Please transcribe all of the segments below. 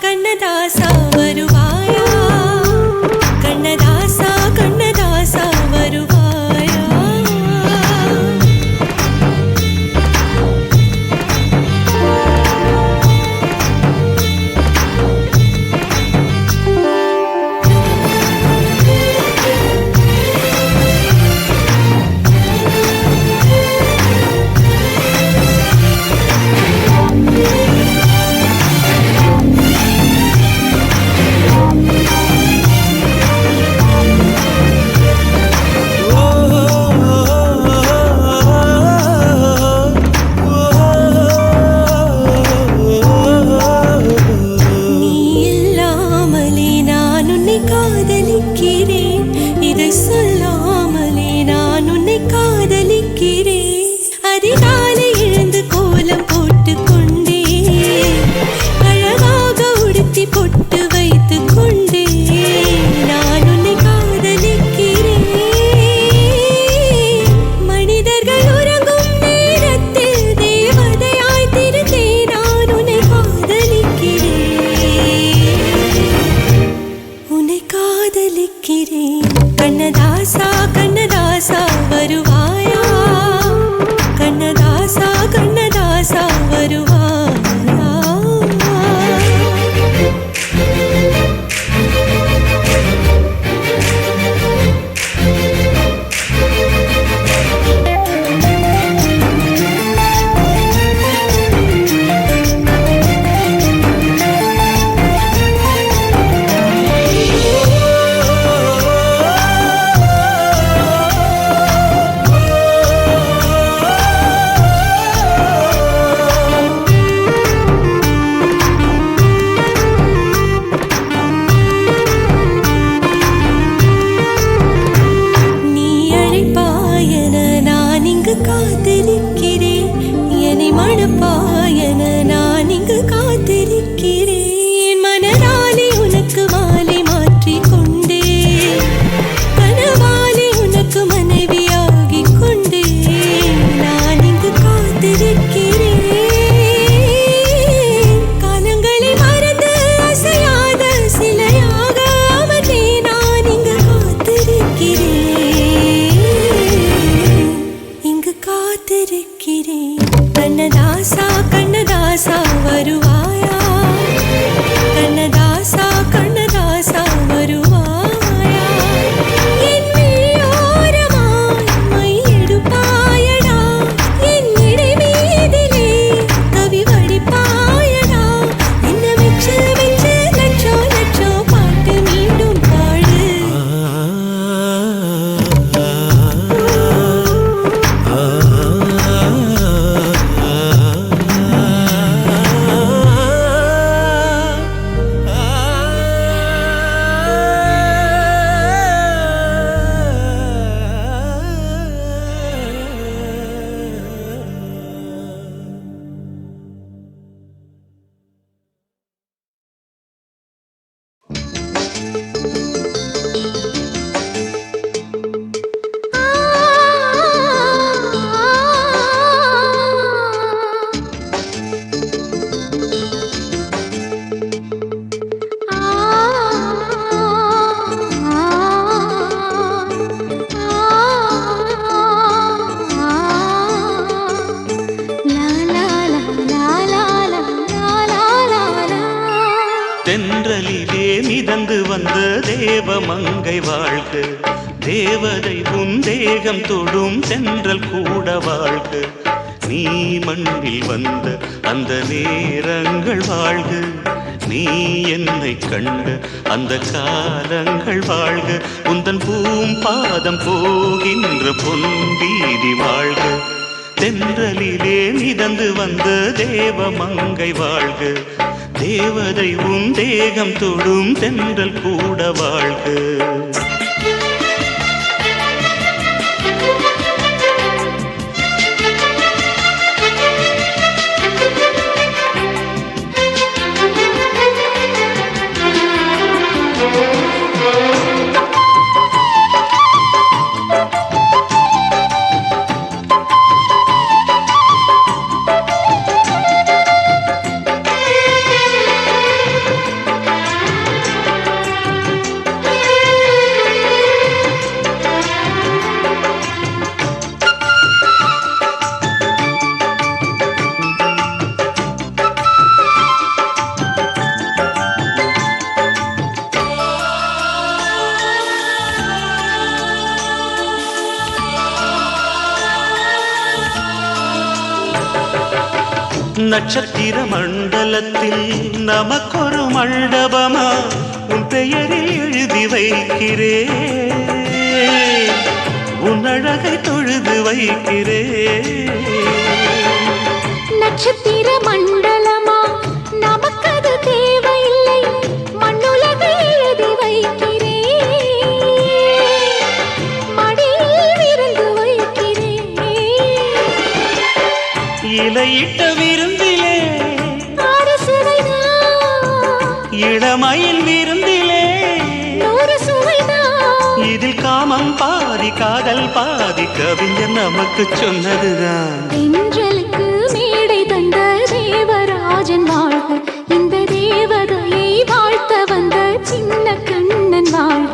கண்ணதாசா வருவாயா கண்ணதாசா கண்ணதாசா வருவாயா கண்ணதாசா கண்ணதாசா வருவாயா கண்ணதாசா கண்ணதாசா வருவாயா கண்ணதாசா கண்ணதாசா வருவாயா கண்ணதாசா கண்ணதாசா வருவாயா என் விழியோரமாய் மையெடுப்பாயடா என் இடை மீதிலே கவி வடிப்பாயடா என்ன வெச்சு வெச்சு லட்சோ லட்சோ பாட்டு மீண்டும் பாடு தென்றலிலே மிதந்து வந்த தேவமங்கை வாழ்க தேவதை உன் தேகம் தொடும் தென்றல் கூட வாழ்க நீ மண்ணில் வந்த அந்த நேரங்கள் வாழ்க நீ என்னை கண்ட அந்த காலங்கள் வாழ்க உந்தன் பூம்பாதம் போகின்ற பொன்வீதி வாழ்க தென்றலிலே மிதந்து வந்த தேவமங்கை வாழ்க தேவதை உன் தேகம் தொடும் தென்றல் கூட வாழ்க நட்சத்திர மண்டலத்தில் நமக்கொரு மண்டபமா உன் பெயரில் எழுதி வைக்கிறேன், உன் அழகை தொழுது வைக்கிறேன். நட்சத்திர மண்டலமா நமக்கது தேவையில்லை, மண்ணுலகை எழுதி வைக்கிறேன், மடியில் விருந்து வைக்கிறேன். இலையிட்ட விருந்திலே ஆறு சுவைதான், இளமையில் விருந்திலே நூறு சுவைதான். இதில் காமம் பாதி காதல் பாதி கவிஞர் நமக்கு சொன்னதுதான். தென்றலுக்கு மேடை தந்த தேவராஜன் வாழ்க, இந்த தேவதையை வாழ்த்த வந்த சின்ன கண்ணன் வாழ்க.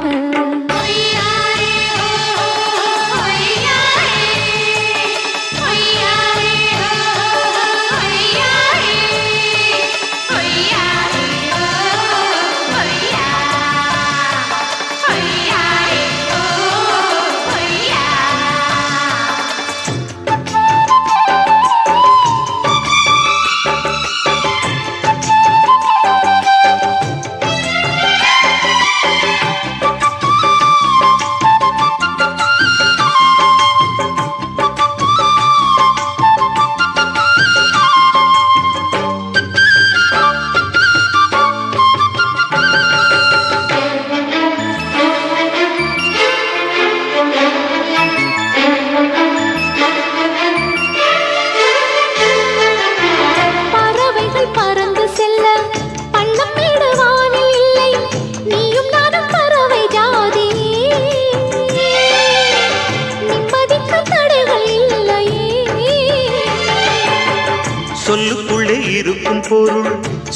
சொல்லுக்குள்ளே இருக்கும் பொருள்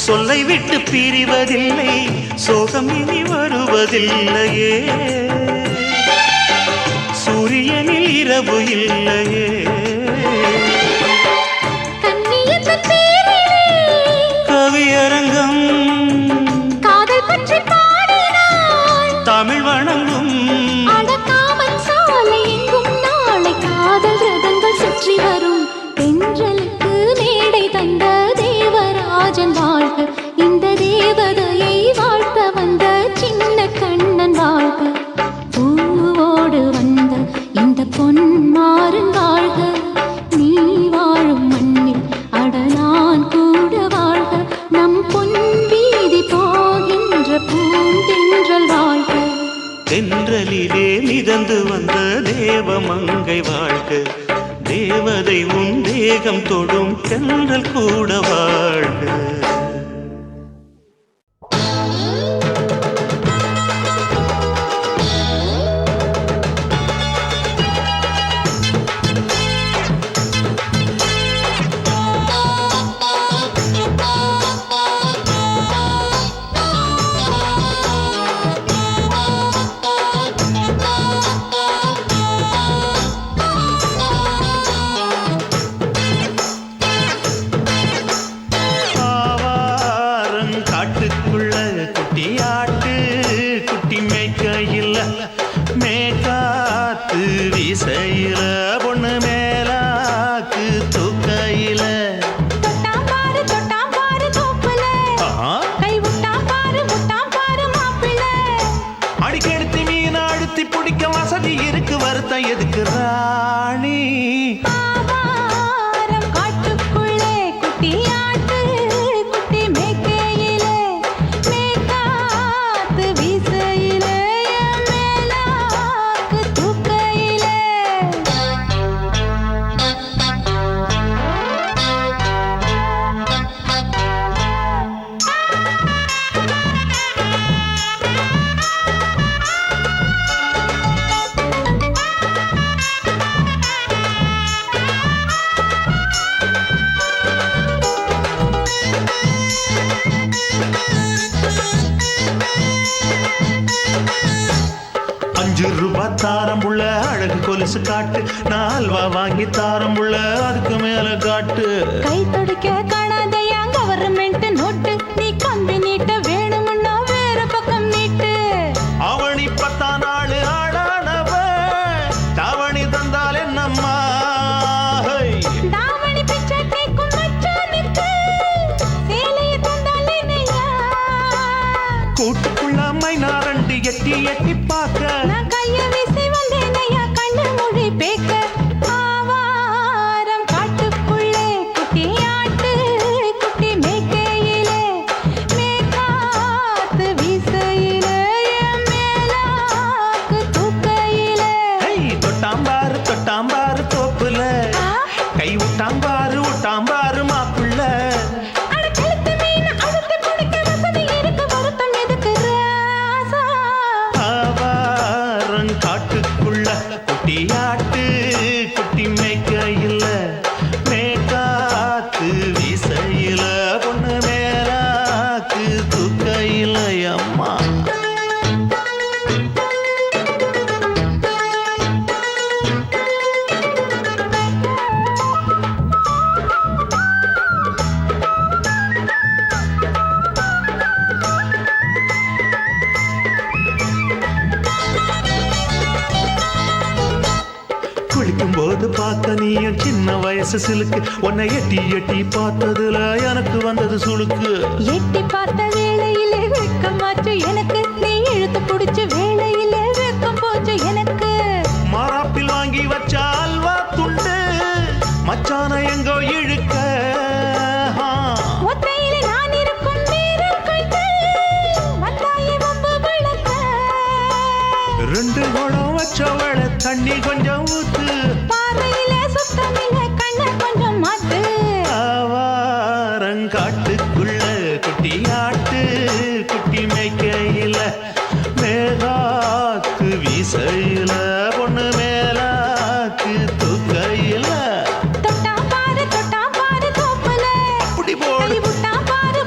சொல்லை விட்டு பிரிவதில்லை, சோகம் இனி வருவதில்லையே, சூரியனில் இரவு இல்லையே. கவியரங்கம் காதல் பற்றி பாடினாள், தமிழ் வணங்கும் அடக்காமன் சாலை எங்கும் நாளை காதல் ரதங்கள் சுற்றி வரும். தென்றலுக்கு மேடை தந்த தேவராஜன் வாழ்க, இந்த தேவதையை வாழ்த்த வந்த சின்ன கண்ணன் வாழ்க. பூவோடு வந்த இந்த பொன்மாறன் வாழ்க, நீ வாழும் மண்ணில் அடலான் கூட வாழ்க, நம் பொன் வீதி போகின்ற பூந்தென்றல் வாழ்க. தென்றலிலே மிதந்து வந்த தேவமங்கை வாழ்க, தேவதை உன் தேகம் தொடும் தென்றல் கூட வாழ்க. எதுக்கு ராணி காட்டுக்குள்ளே குட்டியாட்டு குட்டி மேய்க்கையிலே மேய்காத்து வீசையிலே மேலாக்கு தூக்கையிலே ₹5 தாரம்புள்ள அழகு கொலுசு காட்டு, நால்வா வாங்கி தாரம்புள்ள அதுக்கு மேல காட்டு. கை தொடுக்க காணாதையா கவர்மெண்ட் நோட்டு, நீ கம்பி நீட்ட வேணும்னா வேற பக்கம் நீட்டு. அவனி 10 நாள் ஆடானவ தாவணி தந்தால் என்னம்மா, தாவணி பிச்சை கேக்கும் மச்சானுக்கு நீயும் சின்ன வயசு சிலுக்கு உன்னை எட்டி எட்டி பார்த்ததுல எனக்கு வந்தது சுளுக்கு எட்டி பார்த்த வேளையிலே வெட்கமாச்சு எனக்கு நீ இழுத்து பிடிச்சு வேளையிலே வெட்கம் போச்சு எனக்கு மாறாப்பில் வாங்கி வச்ச அல்வா துண்டு மச்சான எங்கோ இழுக்க ஒத்தையிலே நான் இருக்கும் நேரம் கண்டு வந்தாயே வம்பு விளக்க ரெண்டு குடம் வச்சவள தண்ணி கொஞ்சம் ஊத்து பாறையிலே சுத்தமில்லை கண்ண கொஞ்சம் மாத்து ஆவாரங்காட்டுக்குள்ள குட்டி ஆட்டு குட்டி மேய்க்கையில மேகாத்து வீசையில பொண்ணு மேலாக்கு தூக்கையில தொட்டா பாரு தோப்புல அப்படி போடு விட்டா பாரு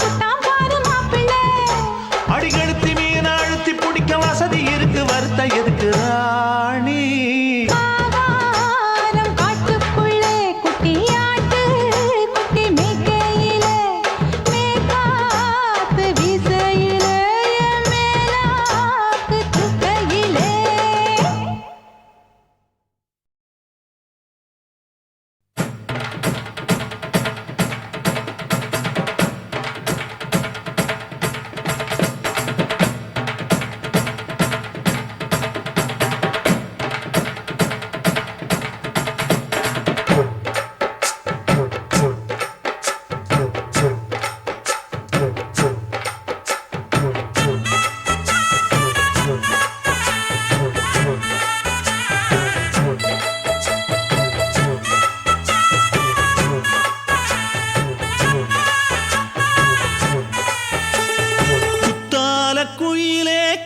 மாப்பிள்ளை அடிகழுத்தி மீன் அழுத்தி பிடிக்க வசதி இருக்கு வருத்த எதுக்கு ராணி ஆவாரம் காட்டுக்குள்ளே குட்டியாட்டு குட்டி மேய்க்கையில மேகாத்து வீசையில என் மேலாக்கு தூக்கையிலே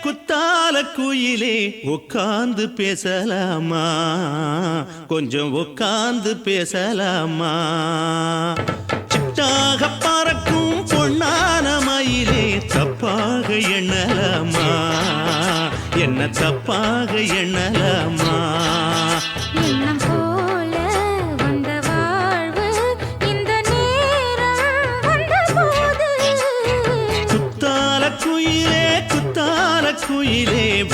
குத்தால குயிலே உட்கார்ந்து பேசலாமா கொஞ்சம் உட்கார்ந்து பேசலாமா சிட்டாக பறக்கும் பொன்னான மயிலே தப்பாக எண்ணலாமா என்ன தப்பாக எண்ணலாமா எண்ணம் போல வந்த வாழ்வு இந்த நேரம் வந்தபோது குத்தால குயிலே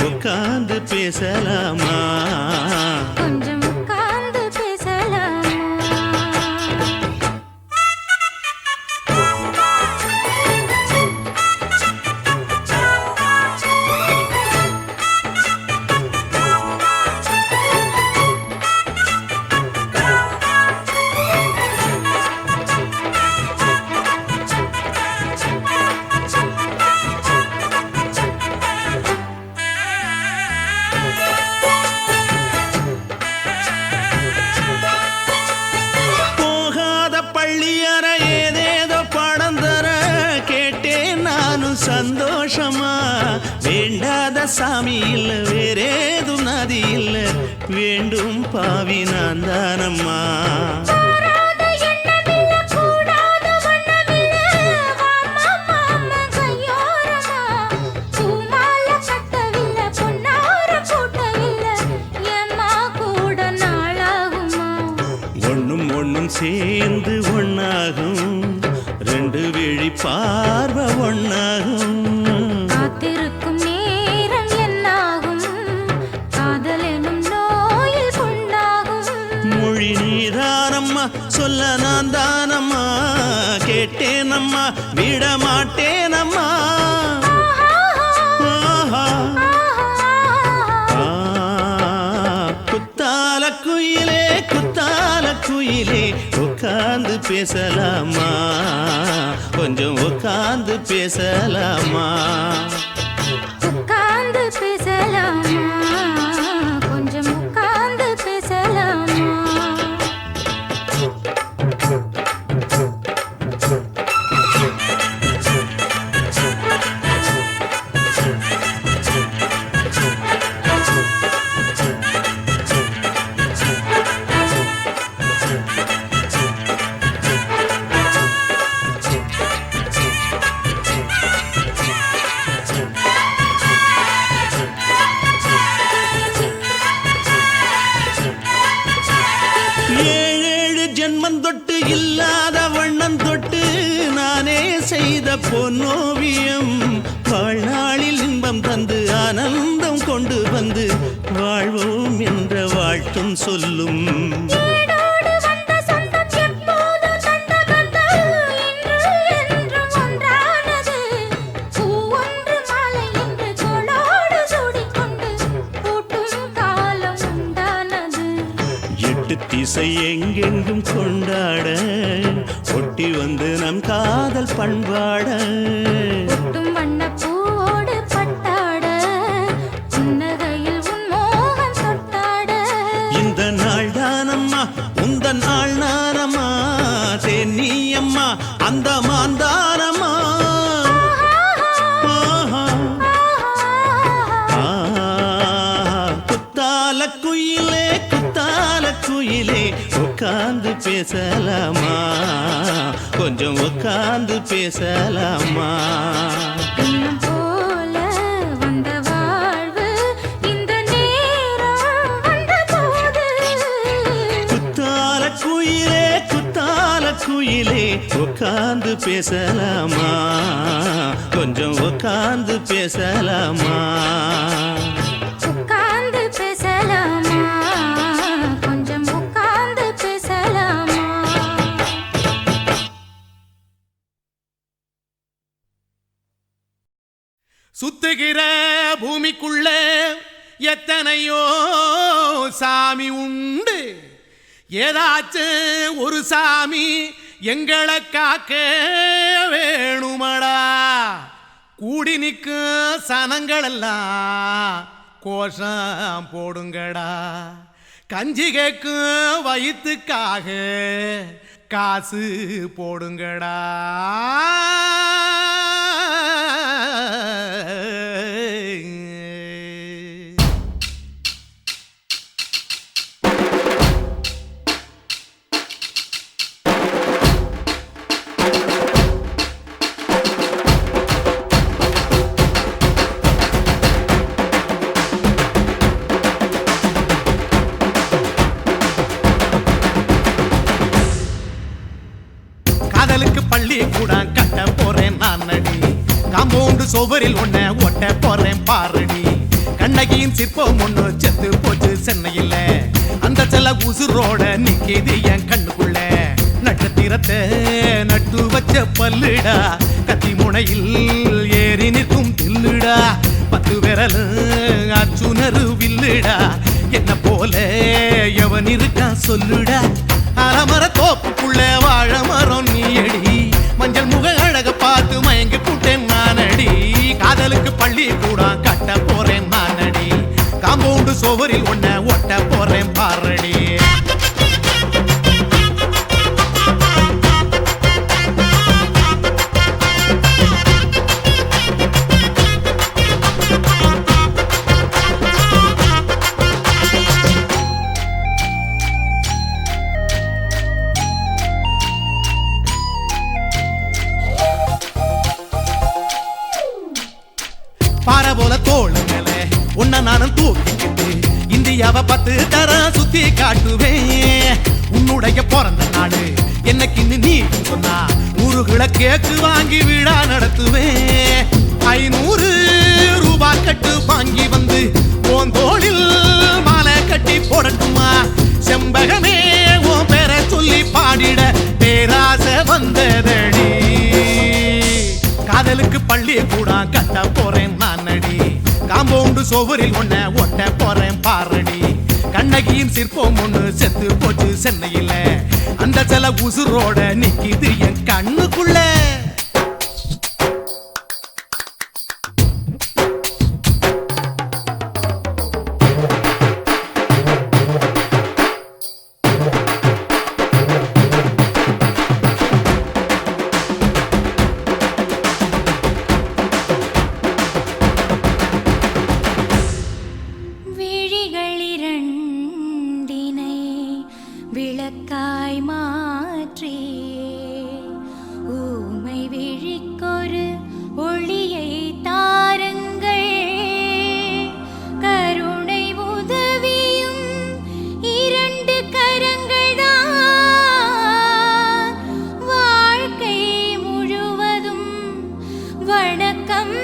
உட்கார்ந்து பேசலாமா கொஞ்சம் உட்கார்ந்து பேசலாமா சந்தோஷமா வேண்டாத சாமி இல்ல வேறேதும் நதி இல்ல வேண்டும் பாவி நான் தானம்மா ஒண்ணும் ஒண்ணும் சேர்ந்து ஒண்ணாகும் ரெண்டு விழி பார்வை ஒண்ணாகும் காத்திருக்கும் நேரம் என்னாகும் காதல் எனும் நோயில் புண்ணாகும் மொழி நீதானம்மா சொல்ல நான் தானம்மா கேட்டேனம்மா விட மாட்டேனம்மா குத்தால குயிலே உட்கார்ந்து பேசலாமா கொஞ்சம் உட்கார்ந்து பேசலாமா உட்கார்ந்து பேசலாமா கொஞ்சம் உட்கார்ந்து பேசலாமா இல்லாத வண்ணம் தொட்டு நானே செய்த பொன்னோவியம் வாழ்நாளில் இன்பம் தந்து ஆனந்தம் கொண்டு வந்து வாழ்வோம் என்ற வாழ்த்தும் சொல்லும் ஏடோடு ஓசை எங்கெங்கும் கொண்டாட ஒட்டி வந்து நம் காதல் பண்பாட ஒட்டும் வண்ணப்பூவோடு பட்டாட புன்னகையில் உன் மோகம் தொட்டாட இந்த நாள் தானம்மா உந்த நாள் நானம்மா தேனி அம்மா அந்த மாந்தானம்மா குத்தால குயிலே உட்கார்ந்து பேசலாமா கொஞ்சம் உட்கார்ந்து பேசலாமா இன்னும் போல வந்த வாழ்வு இந்த நேரம் வந்தபோது குத்தால குயிலே உட்கார்ந்து பேசலாமா கொஞ்சம் உட்கார்ந்து பேசலாமா உட்கார்ந்து பேசலாமா கொஞ்சம் உட்கார்ந்து பேசலாமா சுத்துகிற பூமிக்குள்ள எத்தனையோ சாமி உண்டு ஏதாச்சும் ஒரு சாமி எங்களை காக்க வேணுமடா கூடி நிற்கும் சனங்களெல்லாம் கோஷம் போடுங்கடா கஞ்சி கேக்கும் வயிற்றுக்காக காசு போடுங்கடா காதலுக்கு பள்ளி கூட கட்ட போறேன் நான் நடி காம்பவுண்டு சுவரில் ஒன்ன ஒட்ட போறேன் பாரடி கண்ணகியின் சிற்பம் ஒண்ணு செத்து போச்சு சென்னையில அந்த செல்ல உசுரோட நிக்கிது என் கண்ணுக்குள்ள நட்சத்திரத்தை நட்டு வச்ச பல்லுடா கத்தி முனையில் ஏறி நிற்கும் தில்லுடா 10 விரல் அச்சுணரு வில்லுடா என்ன போல எவன் இருக்கா சொல்லுடா அலமர தோப்புக்குள்ள வாழ மரம் நீயடி மஞ்சள் முக அழக பார்த்து மயங்கி புட்டேன் நானடி காதலுக்கு பள்ளி கூட கட்ட போறேன் நானடி காம்பவுண்டு சுவரில் ஒன்ன ஒட்ட போறேன் பாரடி பாறை போல தோளு மேல உன்ன நானும் தூக்கிக்கிட்டு இந்தியாவை 10 தரம் சுத்தி காட்டுவேன் உன்னுடைய பிறந்த நாடு என்னைக்குன்னு நீ சொன்னா ஊருகளை கேக்கு வாங்கி விழா நடத்துவேன் 500 ரூபாய் கட்டு வாங்கி வந்து உன் தோளில் மாலை கட்டி போடட்டுமா செம்பகமே உன் பேரை சொல்லி பாடிட பேராசை வந்ததடி காதலுக்கு பள்ளி கூட கட்ட போறேன் நானடி காம்பவுண்டு சுவரில் ஒன்ன ஒட்ட போறேன் பாரடி கண்ணகியின் சிற்பம் ஒண்ணு செத்து போச்சு சென்னையில அந்த சில உசுரோட நிக்கிது என் கண்ணுக்குள்ள விழிகளிரண்டினை விளக்காய் மாற்றி ஊமை விழிக்கொரு ஒளியை தாருங்கள் கருணை உதவியும் 2 கரங்கள்தான் வாழ்க்கை முழுவதும் வணக்கம்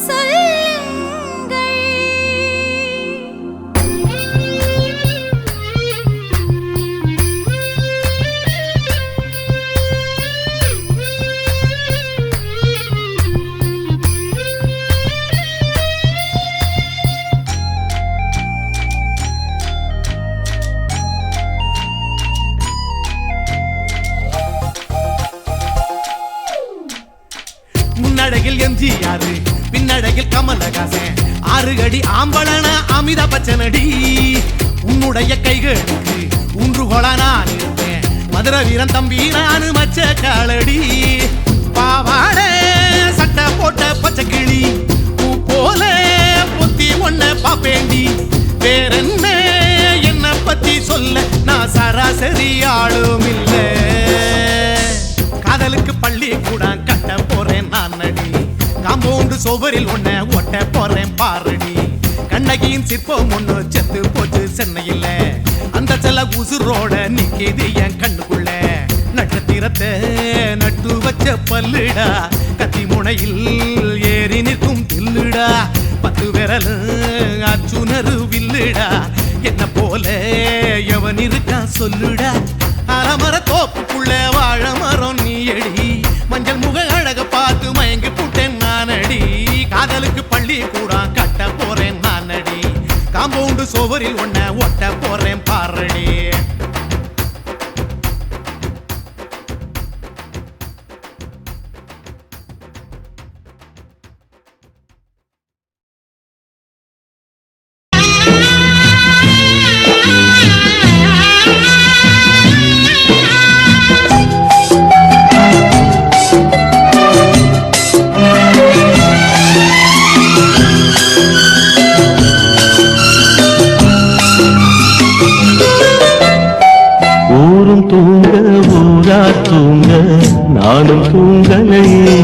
சொல்லுங்கள் நடையில் கமலஹாசன் 6 அடி ஆம்பளன அமிதாப் பச்சனடி உன்னுடைய கைகளுக்கு ஊன்றுகோலா நான் இருப்பேன் மதுரை வீரன் தம்பி நானு மச்ச காலடி பாவாட சட்டை போட்ட பச்சை கிளி பூ போல பொத்தி ஒன்ன பாப்பேண்டி வேறென்ன என்ன பத்தி சொல்ல நான் சராசரி ஆளும் இல்ல காதலுக்கு பள்ளி கூட கட்ட போறேன் நான் நடி காம்பவுண்டு சோவரில் ஒன்ன ஒட்ட போறேன் பாரடி கண்ணகியின் சிற்பம் ஒண்ணு செத்து போச்சு சென்னையில் அந்த செல்ல உசுரோட நிக்கிது என் கண்ணுக்குள்ள நட்சத்திரத்தை நட்டு வச்ச பல்லுடா கத்தி முனையில் ஏறி நிற்கும் தில்லுடா 10 விரல் அச்சுணரு வில்லுடா என்ன போல எவன் இருக்கா சொல்லுடா அலமர தோப்புக்குள்ள வாழ மரம் நீ அடி மஞ்சள் முக அழக பார்த்து மயங்கி புட்டேன் நானடி காதலுக்கு பள்ளி கூட கட்ட போறேன் நானடி காம்பவுண்டு சோவரில் ஒன்ன ஒட்ட போறேன் பாரடி தூங்க ஊரா தூங்க நானும் தூங்கலையே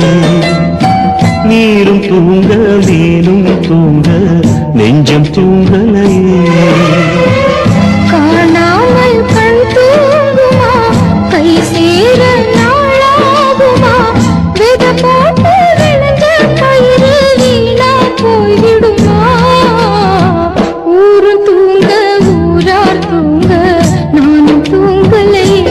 நீரும் தூங்க நீனும் தூங்க நெஞ்சம் தூங்கலையே காணாமல் கண் தூங்குமா கை சேர நாளாகுமா வித போட்டு விழுந்த கயிறு வீணா போய்விடுமா ஊரு தூங்க ஊரார் தூங்க நானும் தூங்கலையே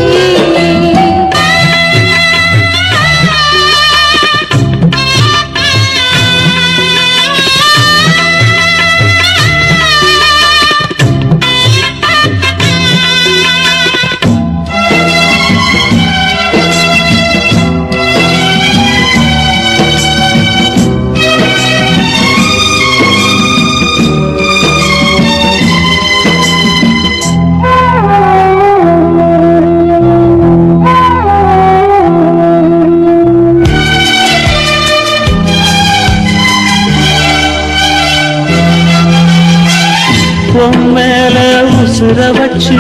மேல உசுர வச்சு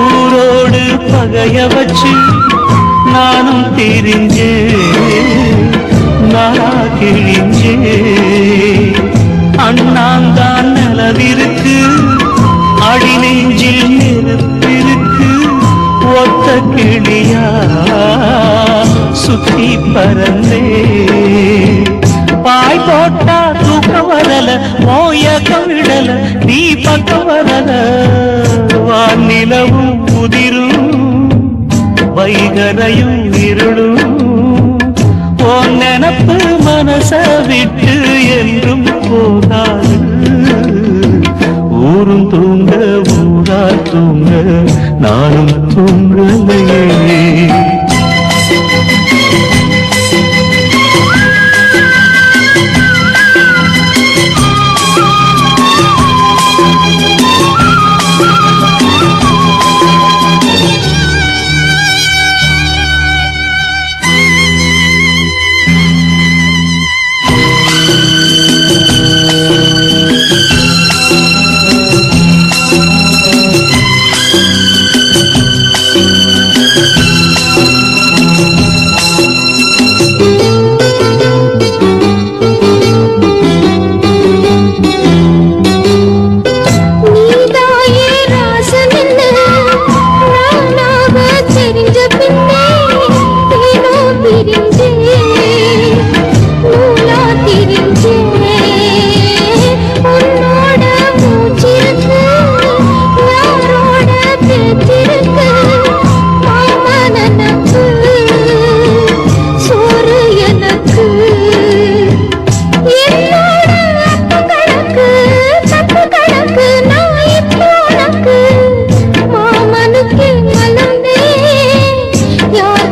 ஊரோடு பகைய வச்சு நானும் தெரிஞ்சே நாளா கிழிஞ்சே அண்ணாந்தான் நிலவிருக்கு அடி நெஞ்சில் நெருப்பிருக்கு ஒத்த கிளியா சுத்தி பறந்தே பாய் போட்டா தூக்கம் வரல மோயக்கம் விடல நீ பக்கம் வரல வானிலவும் புதிரும் வைகரையும் இருளும் உன் நினப்பு மனச விட்டு என்றும் போகாது ஊரும் தூங்க ஊரா தூங்க நானும் தூங்கலையே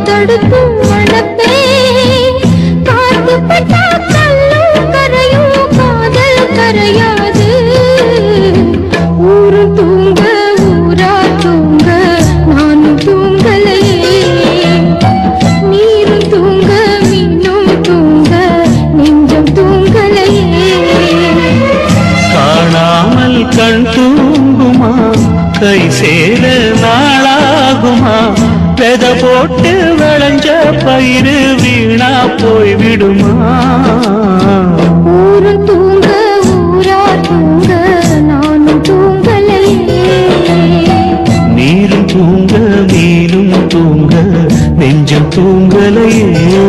தடுக்கும் மனப்பே காத்து பட்டா கல்லும் வெத போட்டு விளைஞ்ச பயிறு வீணா போய் விடுமா? ஊரு தூங்க ஊரார் தூங்க நானும் தூங்கலையே. நீரும் தூங்க மீனும் தூங்க நெஞ்சம் தூங்கலையே.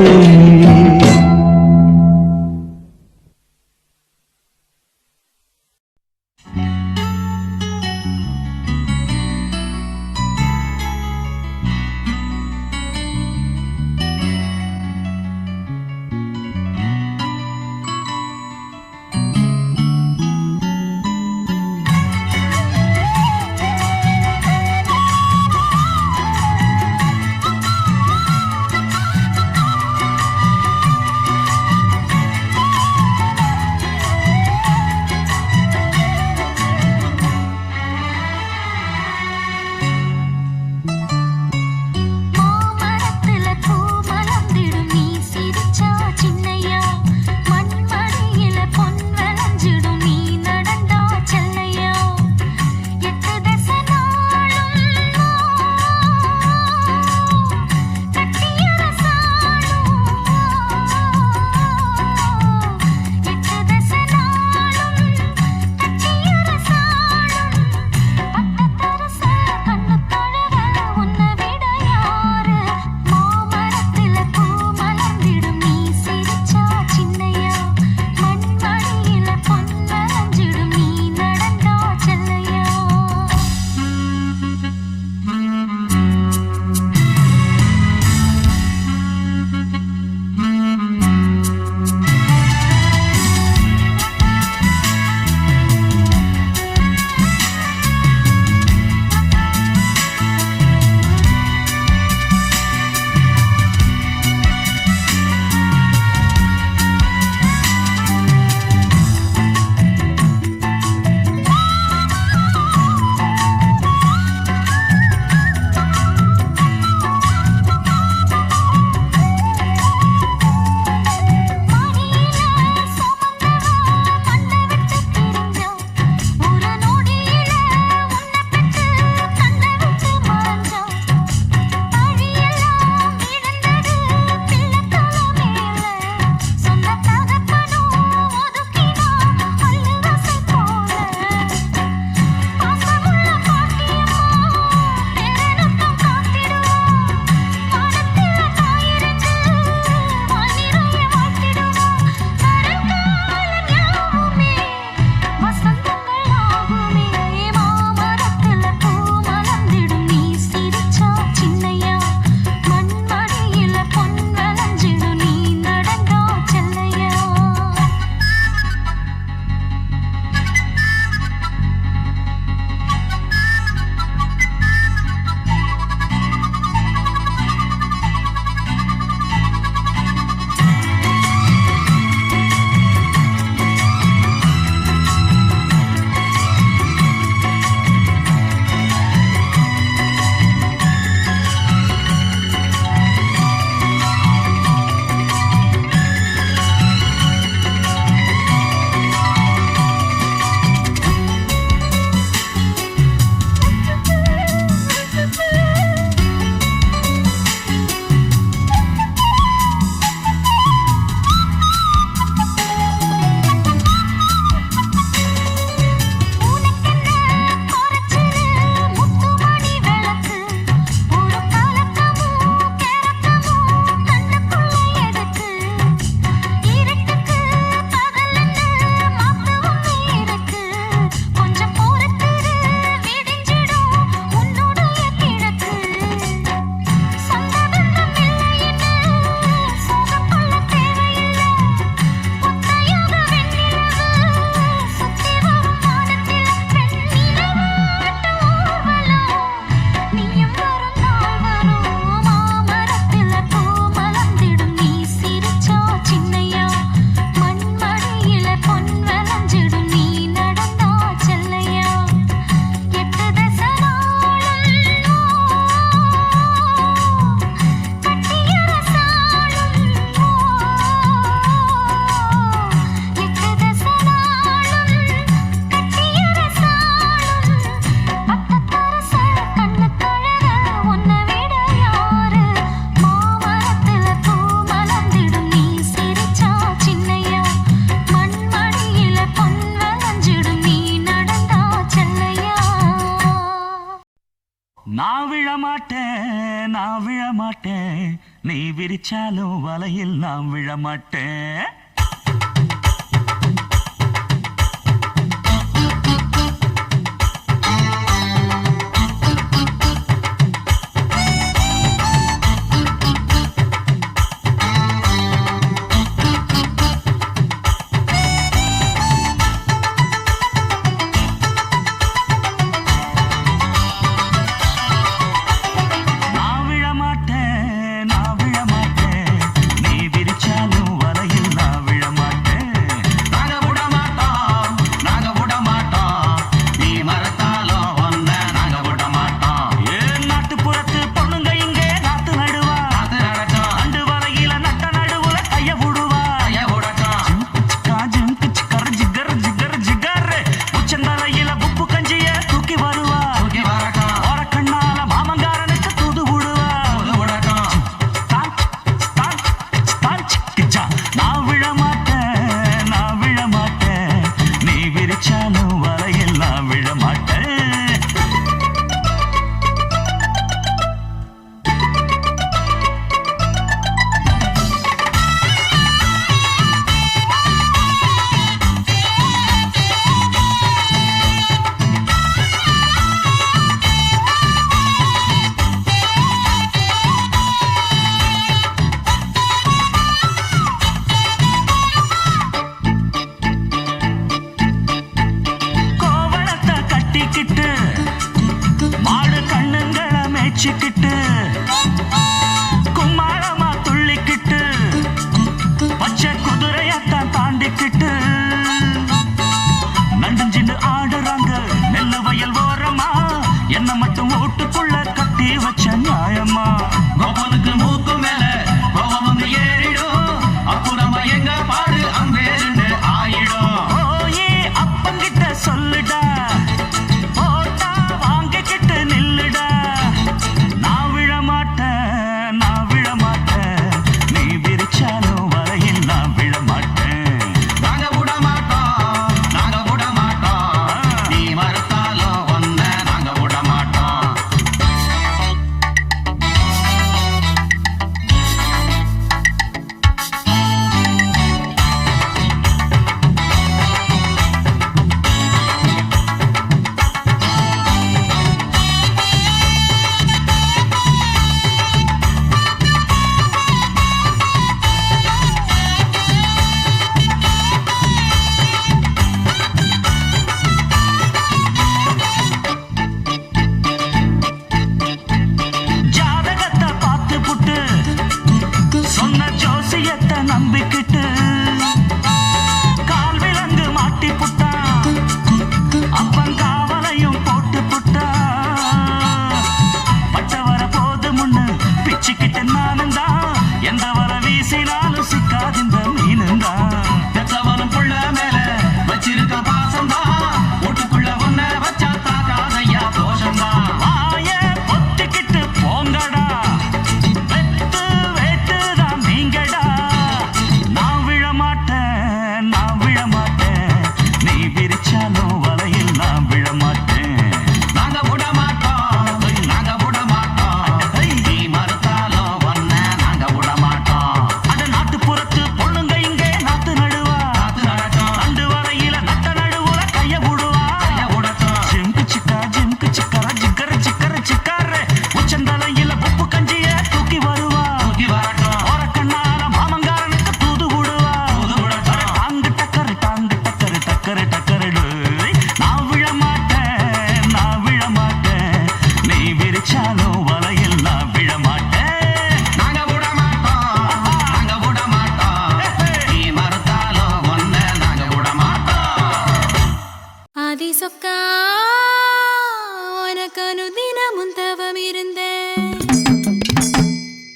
நான் விழமாட்டேன் நான் விழமாட்டேன் நீ விரிச்சாலும் வலையில் நான் விழமாட்டேன்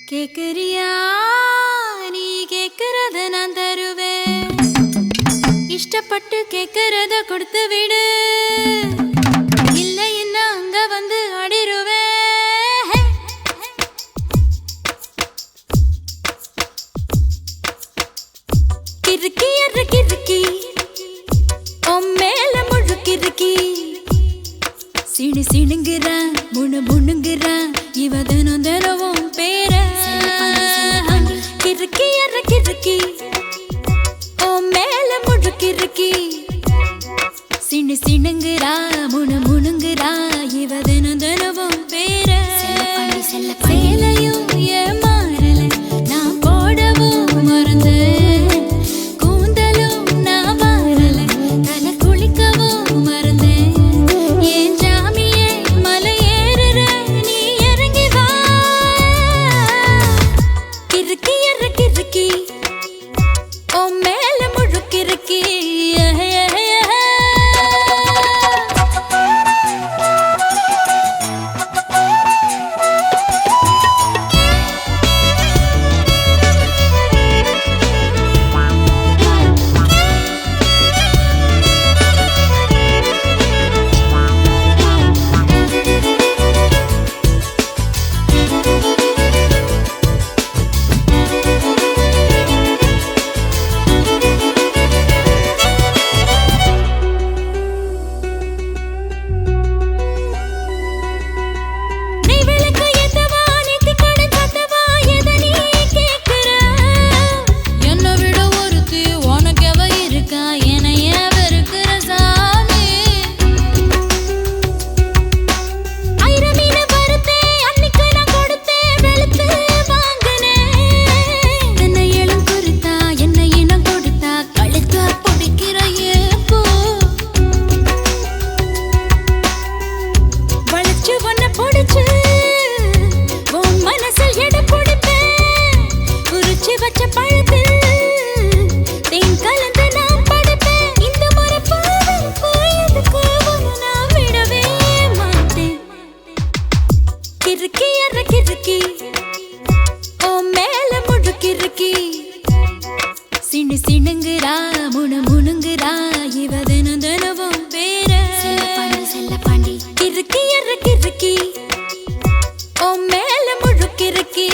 கேக்குறியா நீ கேக்குறத நான் தருவேன் இஷ்டப்பட்டு கேக்குறத கொடுத்து விடு இல்லை என்ன அங்க வந்து அடிருவேன் கிறுக்கி அறு கிறுக்கி உன் மேல முழு கிறுக்கி சின்ன சினு சினுங்குறா முணு முணுங்குறா இவ தினம் தினமும் பேர கிறுக்கி அற கிறுக்கி ஓ மேல முழுக்கிறுக்கி சினு சினுங்குறா முணு முணுங்குறா இவ தினம் தினமும் பேர சேலையும் ஏமாறல நான் போடவும் மறந்து கூந்தலும் நான் வாரல தலை குளிக்கவும் மறந்தேன் ஏன் ஜாமியே மலை ஏறுற நீ இறங்கி வா கிறுக்கி அற கிறுக்கி ஓ மேல முழுக்கிறுக்கி சினுங்குறா முணு முணுங்குறா இவ தினம் தினமும் பேர செல்லப்பாண்டி கிறுக்கி அற கிறுக்கி ஓ மேல முழுக்கிறுக்கி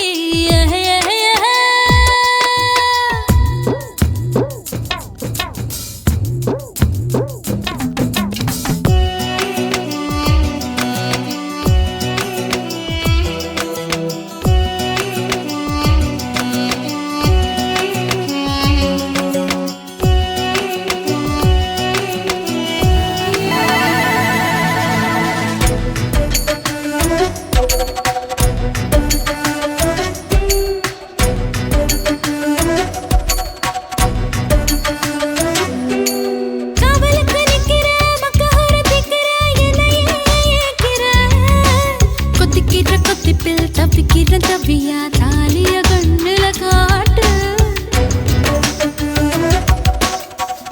தப்பிக்கிற தவியா தாலிய கண்ணுல காட்டு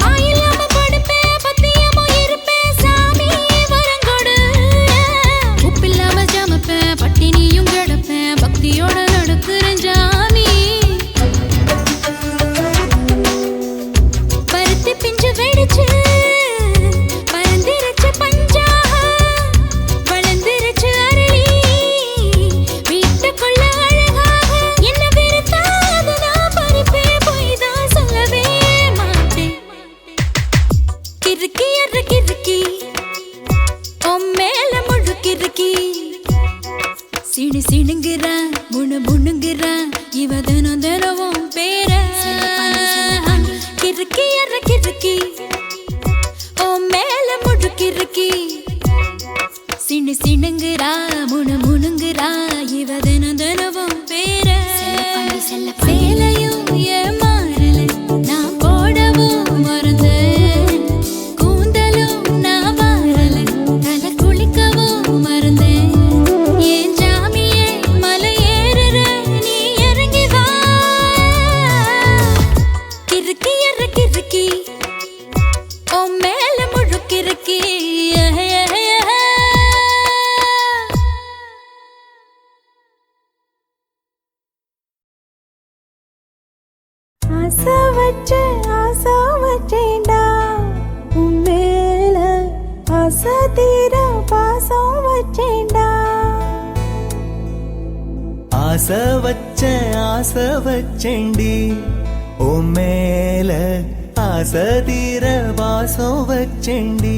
ஆயில்லாம படுப்பேன் பத்தியமோ இருப்பேன் சாமி வரங்கொடு உப்பில்லாம ஜமப்பேன் பட்டினியும் கிடப்பேன் பக்தியோட நடக்குறேன் ஜாமி பருத்தி பிஞ்சு வெடிச்சு பறந்திருச்சு பஞ்சா வளர்ந்திருச்சு அரளி வீட்டுக்குள்ள அழகாக என்ன வெறுத்தாது நான் பறிப்பே போய் தான் சொல்லவே மாட்டேன் கிறுக்கி அற கிறுக்கி உன் மேல முழுக்கிறுக்கி சினு சினுங்குறா முணு முணுங்குறா இவ தினம் தினமும் பேர கிறுக்கி அற கிறுக்கி உன் மேல முழுக்கிறுக்கி சினு சினுங்குறா முணு முணுங்குறா இவ தினம் தினமும் பேர சேலையும் ஏமாறல நான் போடவும் மறந்து கூந்தலும் நான் வாரல தலை குளிக்கவும் மறந்தேன் ஏன் ஜாமியே மலை ஏறுற நீ இறங்கி வா கிறுக்கி அற கிறுக்கி ஓ மேல முழுக்கிறுக்கி ஆசை வச்சேன்டா உன் மேல ஆசை தீர பாசம் வச்சேன்டா ஆசை வச்சேண்டி ஓ மேல ஆசை தீர வாசம் வச்சேண்டி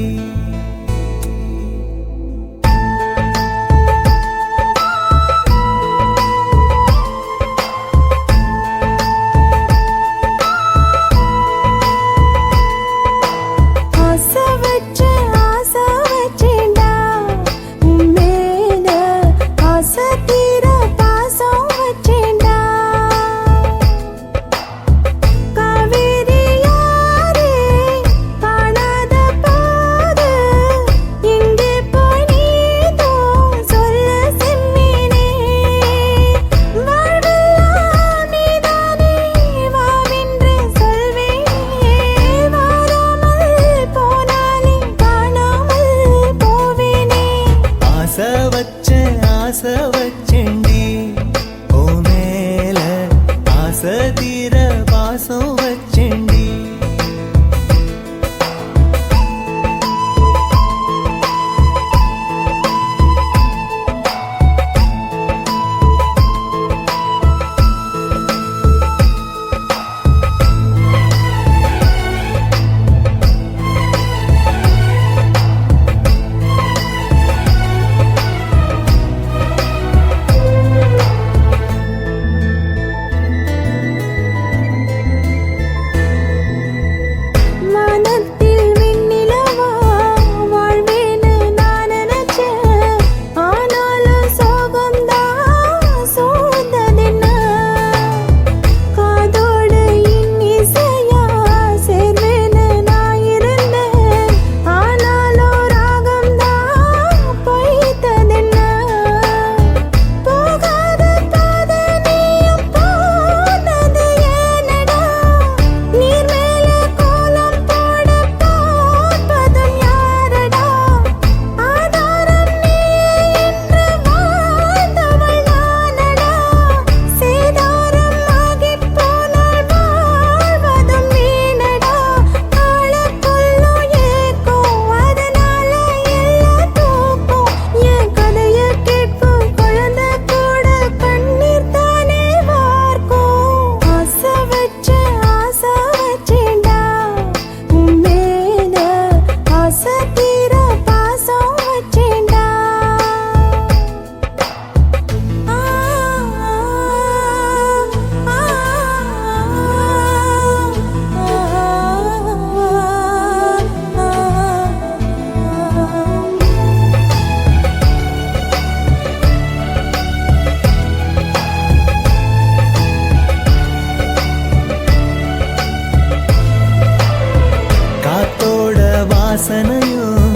வாசனையும்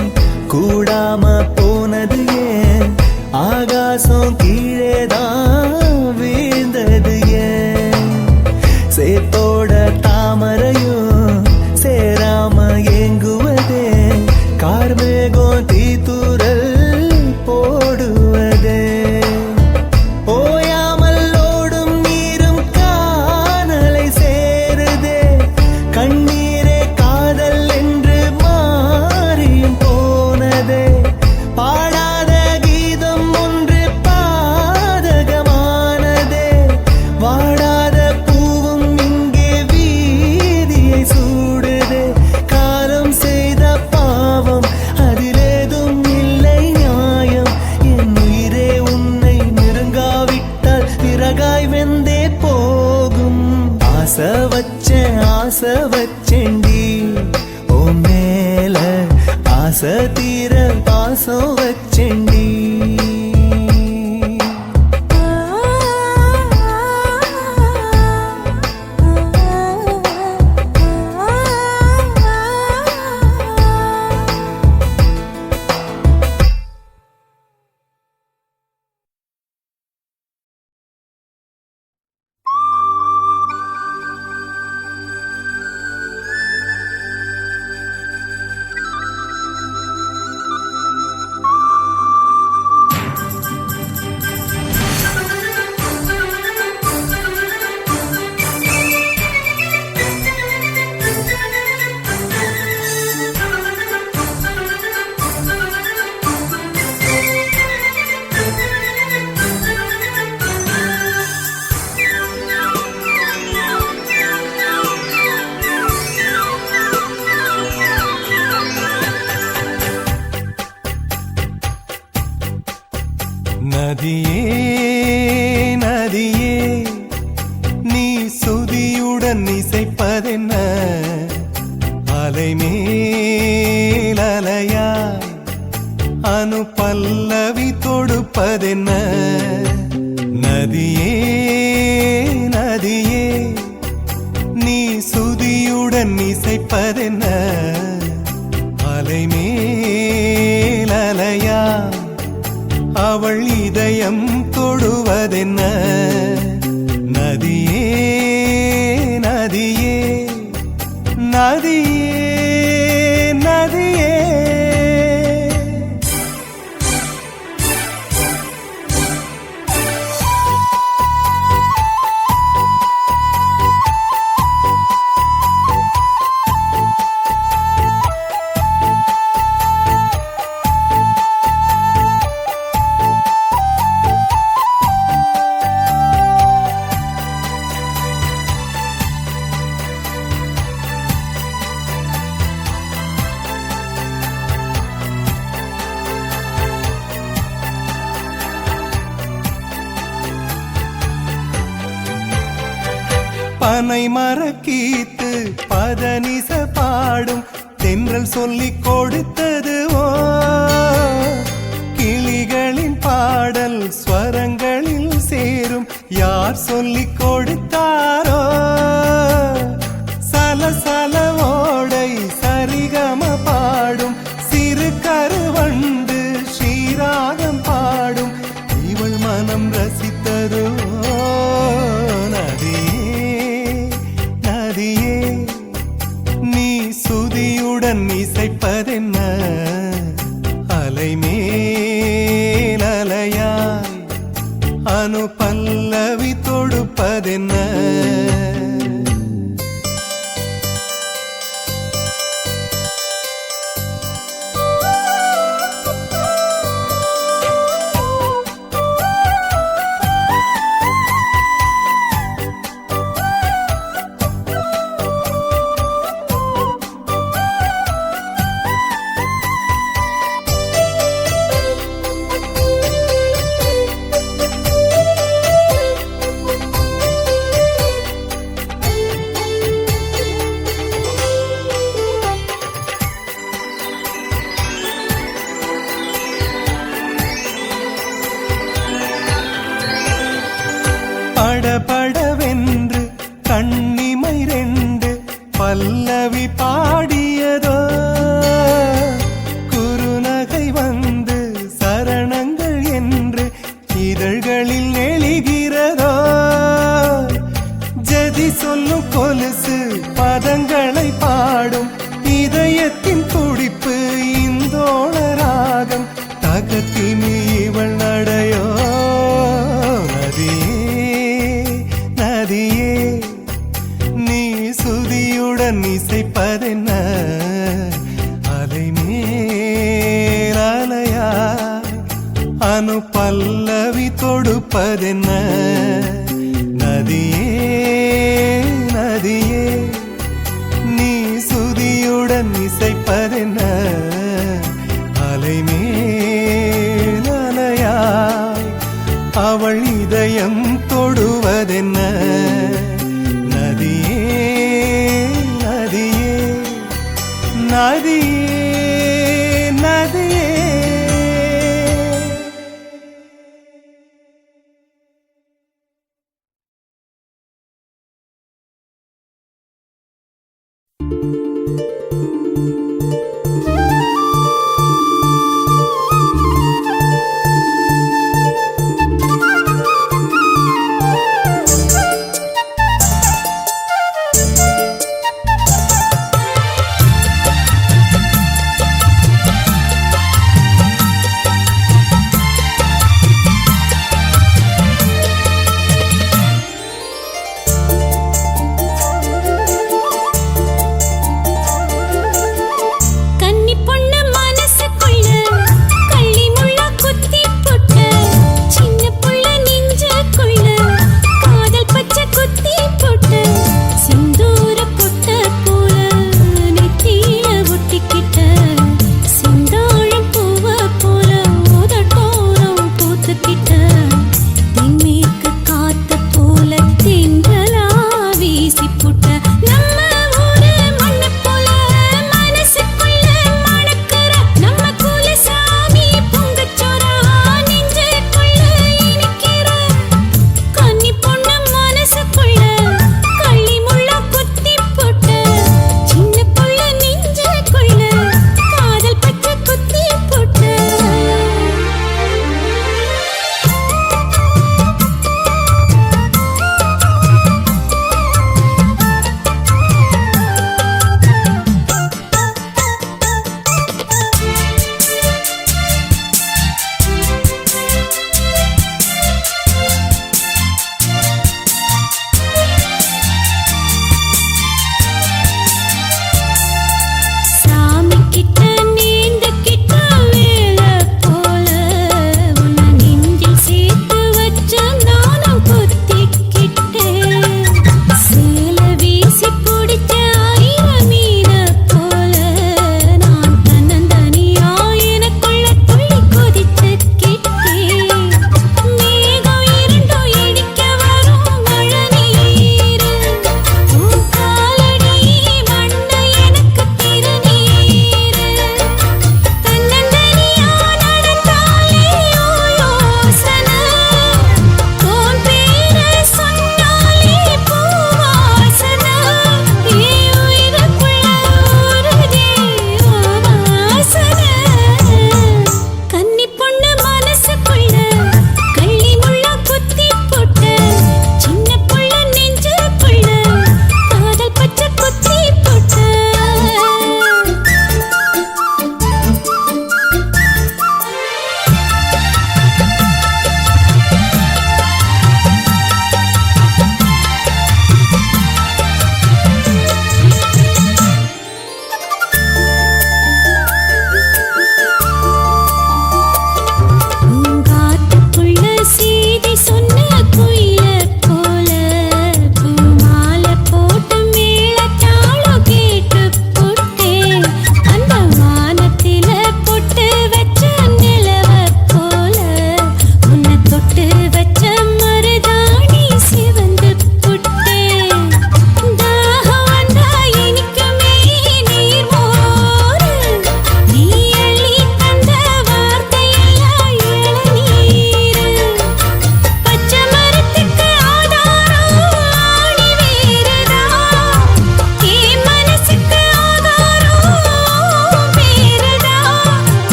கூடாம போனது ஏன் ஆகாசம் கீழேதான் வீழ்ந்தது ஏன் சேத்தோட தாமரையும் சேராம ஏங்குவதே கார்மேகம் தீத்துரல் போடுவதே ஓயாமல் ஓடும் நீரும் காணலை சேருதே கண்ணீரே காதல் என்று மாறியும் போனதே பாடாத கீதம் ஒன்று பாதகமானதே வாடாத பூவும் இங்கே வீதியை சூடுதே காலம் செய்த பாவம் அதிலேதும் இல்லை நியாயம் என் உயிரே உன்னை நெருங்காவிட்டால் விறகாய் வெந்தே போகும் ஆசை வச்சேன்டி ஓ மேல ஆசை தீர பாசம் வச்சேன்டி நதியே நதியே நீ சுதியுடன் இசைப்பதென்ன அலை மேல் அலையாய் அனு பல்லவி தொடுப்பதென்ன நதியே நதியே நீ சுதியுடன் இசைப்பதென்ன அலை மேல் அலையாய் அவள் இதயம் தொடுவதென்ன நதியே நதியே நதியே நதியே பனை மரக்கீத்து பதனிச பாடும் தென்றல் சொல்லிக் கொடுத்ததுவோ கிளிகளின் பாடல் ஸ்வரங்களில் சேரும் யார் சொல்லிக் கொடுத்தாரோ சலசல ஓடை சரிகம பாடும் சிறு கருவண்டு ஸ்ரீராகம் பாடும் இவள் மனம் ரசித்ததோ நீ சுதியுடன் இசைப்பதென்ன அலை மேல் அலையாய் அனு பல்லவி தொடுப்பதென்ன படபடவென்று கண்ணிமை ரெண்டு பல்லவி பாடியதோ இதயத்தின் துடிப்பு இந்தோள ராகம் தகத்தினி இவள் நடையோ நதியே நீ சுதியுடன் இசைப்பதென்ன அலைமேல் அலையா அனு பல்லவி தொடுப்பதென்ன நதியே நீ சுதியுடன் இசைப்பதென்ன அலைமேல் அலையாய் அவள் இதயம் தொடுவதென்ன நதியே கன்னி பொண்ணு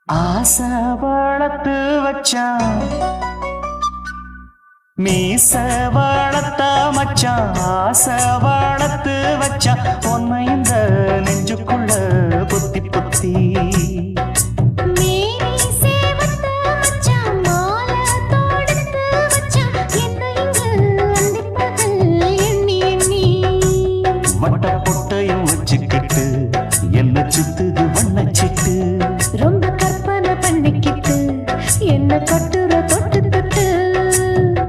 ஆசை வளர்த்து வச்சான் மீச வளர்த்த மச்சான் ஆசை வளர்த்து வச்சான் உன்னை இந்த நெஞ்சுக்குள்ள பொத்தி பொத்தி வட்ட பொட்டையும் வச்சுக்கிட்டு என்ன சுத்துது வண்ணச்சிட்டு ரொம்ப கற்பனை பண்ணிக்கிட்டு என்ன கட்டுற தொட்டு தொட்டு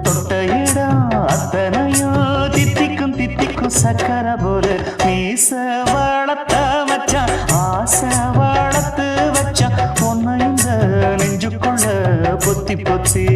தொட்ட இடம் அத்தனையும் தித்திக்கும் தித்திக்கும் சக்கரை போல மீச வளர்த்த மச்சான் ஆசை வளர்த்து வச்சான் உன்னை இந்த நெஞ்சுக்குள்ள பொத்தி பொத்தி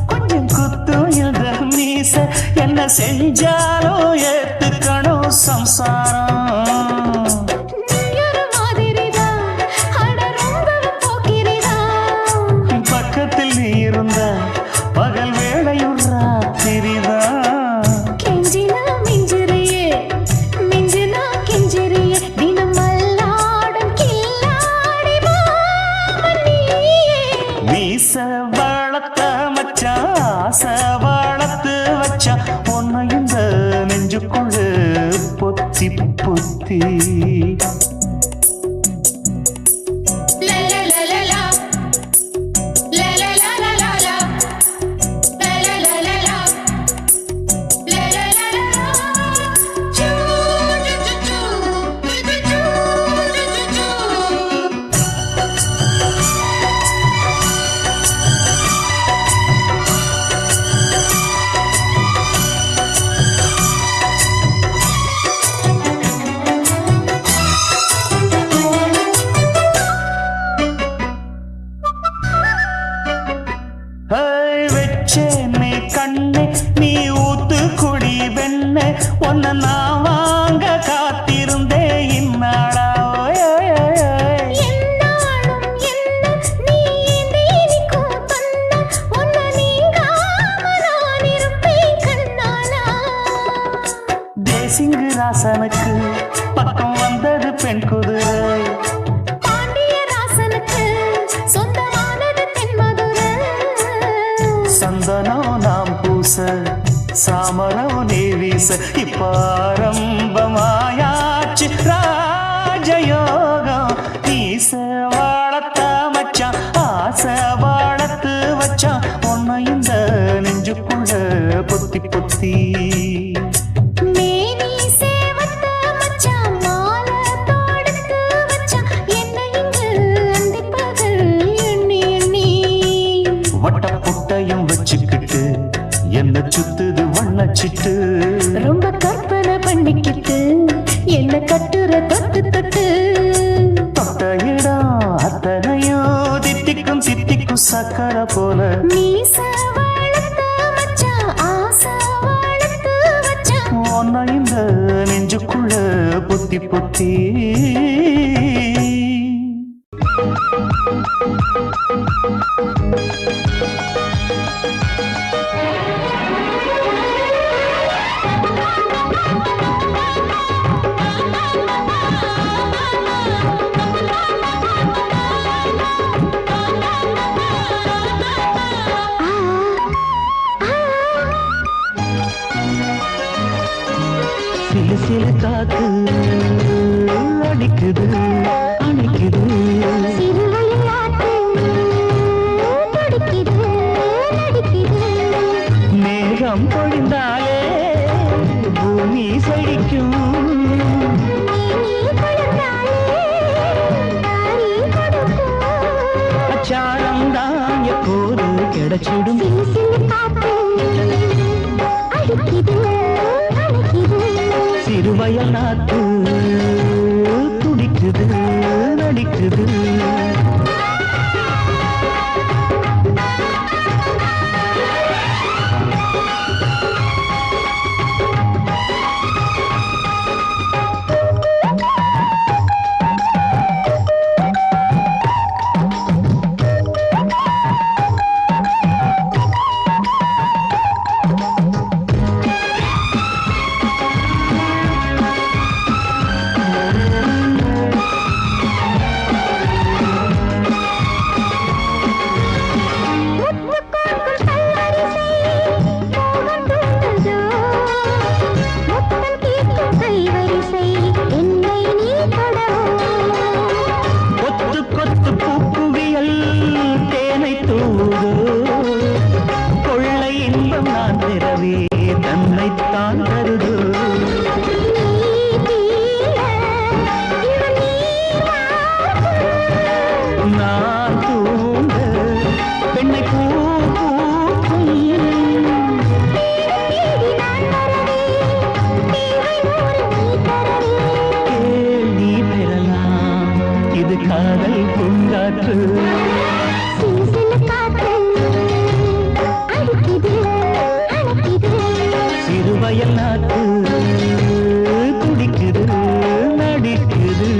கொஞ்சம் குத்து இந்த மீச என்ன செஞ்சாலும் ஏத்துக்கணும் சம்சாரம் பக்கத்தில் நீ இருந்த பகல் வேளையும் ராத்திரிதான் மீச வளர்த்த மச்சான் ஆசை வளர்த்து வச்சான் உன்னை இந்த நெஞ்சுக்குள்ள பொத்தி பொத்தி வச்சேனே கண்ணே நீ ஊத்து குடி வெண்ணே உன்னை நான் வாங்க காத்திருந்தே இந்நாளா தேசிங்கு ராசனுக்கு பக்கம் வந்தது பெண் குதிரை சந்தனம் நாம் பூச சாமரம் நீ வீச இப்ப ஆரம்பமாயாச்சு ராஜயோகம் நீச வளர்த்த மச்சான் ஆசை வளர்த்து வச்சான் உன்னை இந்த நெஞ்சுக்குள்ள பொத்தி பொத்தி வட்ட பொட்டையும் வச்சுக்கிட்டு என்ன சுத்துது வண்ணச்சிட்டு ரொம்ப கற்பனை பண்ணிக்கிட்டு என்ன கட்டுற தொட்டு தொட்டு தொட்ட இடம் அத்தனையும் தித்திக்கும் தித்திக்கும் சக்கரை போல மீச வளர்த்த மச்சான் ஆசை வளர்த்து வச்சான் உன்னை இந்த நெஞ்சுக்குள்ள பொத்தி பொத்தி சில காத்து அடிக்குது காற்று சிறுவயல் நாட்டு துடிக்குது நடிக்குது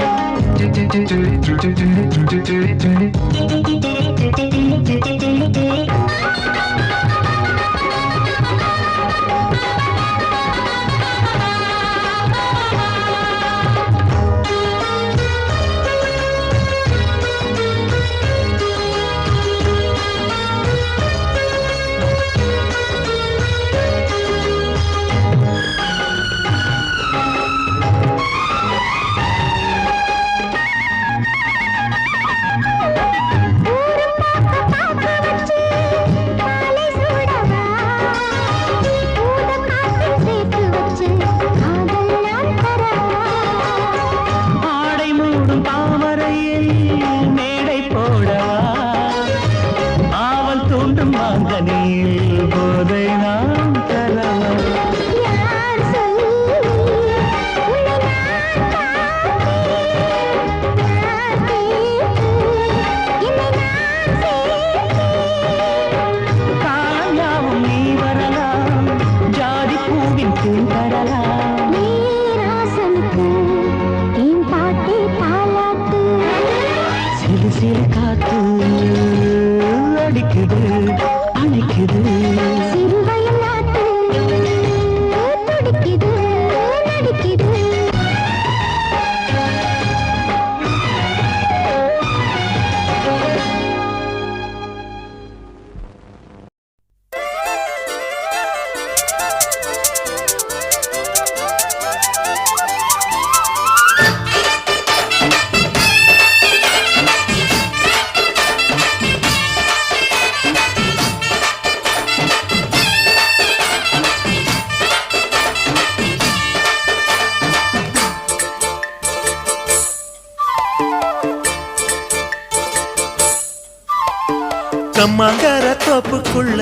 கம்மாங்கர தோப்புக்குள்ள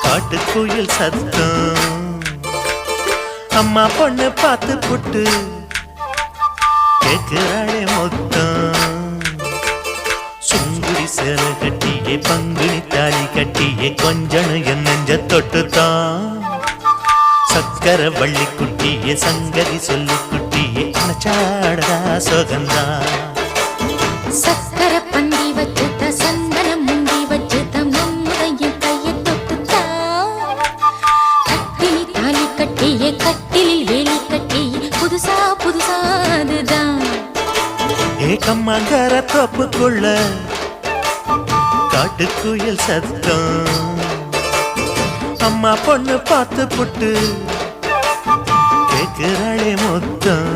காட்டுக்குயில் சத்தம் அம்மா பொண்ணு பார்த்து புட்டு கேக்குறாளே மொத்தம் சுங்குடி சேலை கட்டியே பங்குனி தாலி கட்டியே கொஞ்சனு என் நெஞ்ச தொட்டுத்தான் சக்கர வள்ளி குட்டியே சங்கதி சொல்லு குட்டியே அணைச்சாடதா சுகந்தான் சக்கர பந்தி வச்சுட்ட சந்தனம் முந்தி வச்சுட்ட மம்முடைய கையை தொட்டுத்தா கட்டிலி தாலி கட்டியே கட்டிலில் வேலி கட்டியே புதுசா புதுசா அதுதான் ஏகம்மாங்கர தோப்புக்குள்ள காட்டுக்குயில் சத்தம் அம்மா பொண்ணு பார்த்து புட்டு கேக்குறாளே மொத்தம்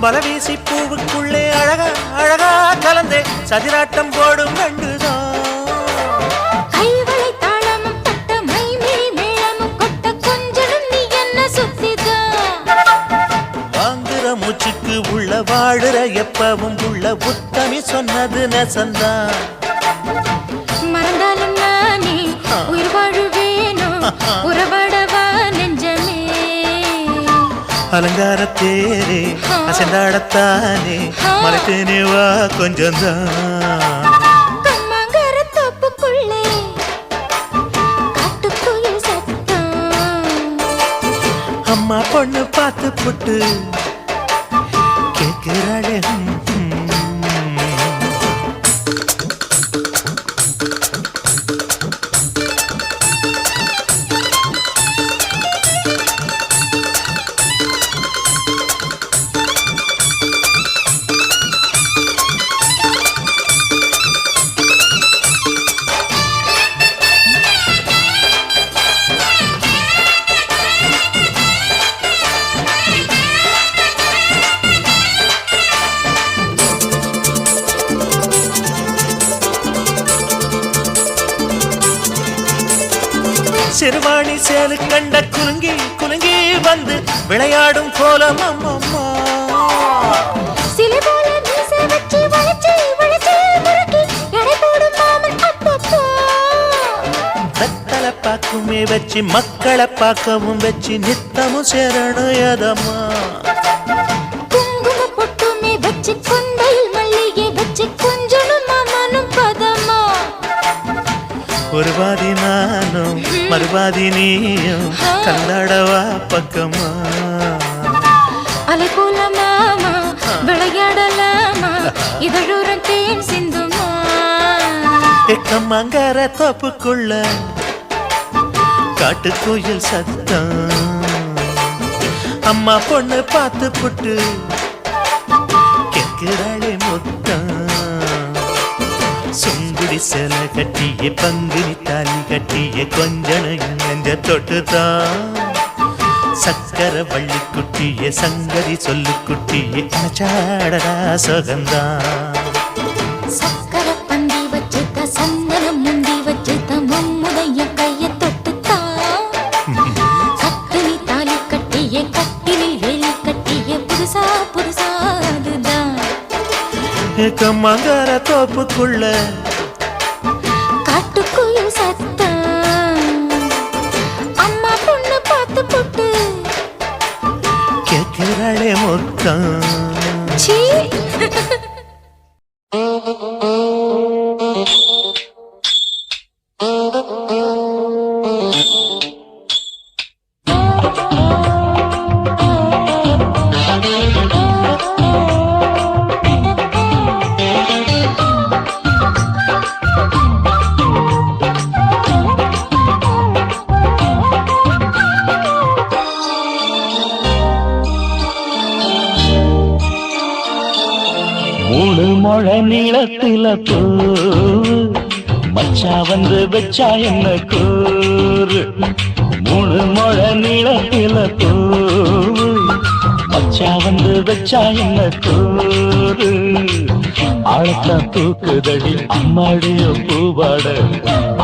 பலவீசி பூவுக்குள்ளே அழகா அழகா கலந்தே சதிராட்டம் போடும் ரெண்டுதான் கைவளை தாளமும் தட்ட மைமிழி மேளமும் கொட்ட கொஞ்சம் நீ என்ன சுத்திதான் வாங்குற மூச்சுக்கு உள்ள வாடுற எப்பவும் உள்ள புத்தமி சொன்னது நெசந்தான் மறந்தாலும் நானே உயிர் வாழுவேனோ உறவாடவா நெஞ்சமே அலங்கார தேரே அசைந்தாடத்தானே மலைத்தேனே வா கொஞ்சம்தான் கம்மாங்கர தோப்புக்குள்ளே காட்டுக்குயில் சத்தம் அம்மா பொண்ணு பார்த்து புட்டு கேட்கிறாளே சிறுவாணி சேலு கண்ட குலுங்கி குலுங்கி வந்து விளையாடும் கோலம் அம்மம்மா. சிலை போல மீசை வச்சு வளைச்சு வளைச்சு முறுக்கி எடை போடும் மாமன் அப்பப்பா. வெத்தலை பாக்குமே வச்சு மக்களை பார்க்கவும் வச்சு நித்தமும் சேரணும் எதம்மா. குங்கும பொட்டுமே வச்சு கொண்டையில் மல்லிகை வச்சு கொஞ்சனும் மாமனும் பதமா. ஒரு பாதி நானும் மறுபாதி நீயும் கல்லாடவா பக்கமா. அலை போல மாமா விளையாடலாமா இதழூரம் தேன் சிந்துமா. எக்கம்மங்கர தோப்புக்குள்ள காட்டுக்குயில் சத்தம். அம்மா பொண்ணு பார்த்து புட்டு கேட்கிறாளே முத்தம். சுங்குடி சேல கட்டிய பங்குனி தாலி கட்டிய கொஞ்சனையும் நெஞ்ச தொட்டுதான். சக்கர வள்ளி குட்டிய சங்கதி சொல்லு குட்டிய அச்சாடடா சுகந்தான். சக்கர பந்தி வச்சுட்ட சந்தனம் முந்தி வச்சுட்ட மம்முடைய கைய தொட்டுத்தான். கட்டினி தாலி கட்டிய கட்டிலில் வேலி கட்டிய புதுசா புதுசா அதுதான். எக்கம்மங்கர தோப்புக்குள்ள காட்டுக்குயில் சத்தம். அம்மா பொண்ணு பார்த்து போட்டு கேட்கிறாளே முத்தம். சீ. மூணு முழ நீளத்தில பூ மச்சா வந்து வச்சா என்ன கூறு. மூணு முழ நீளத்தில பூ மச்சா வந்து வச்சா என்ன கூறு. ஆழத்தான் தூக்குதடி அம்மாடிய பூவாட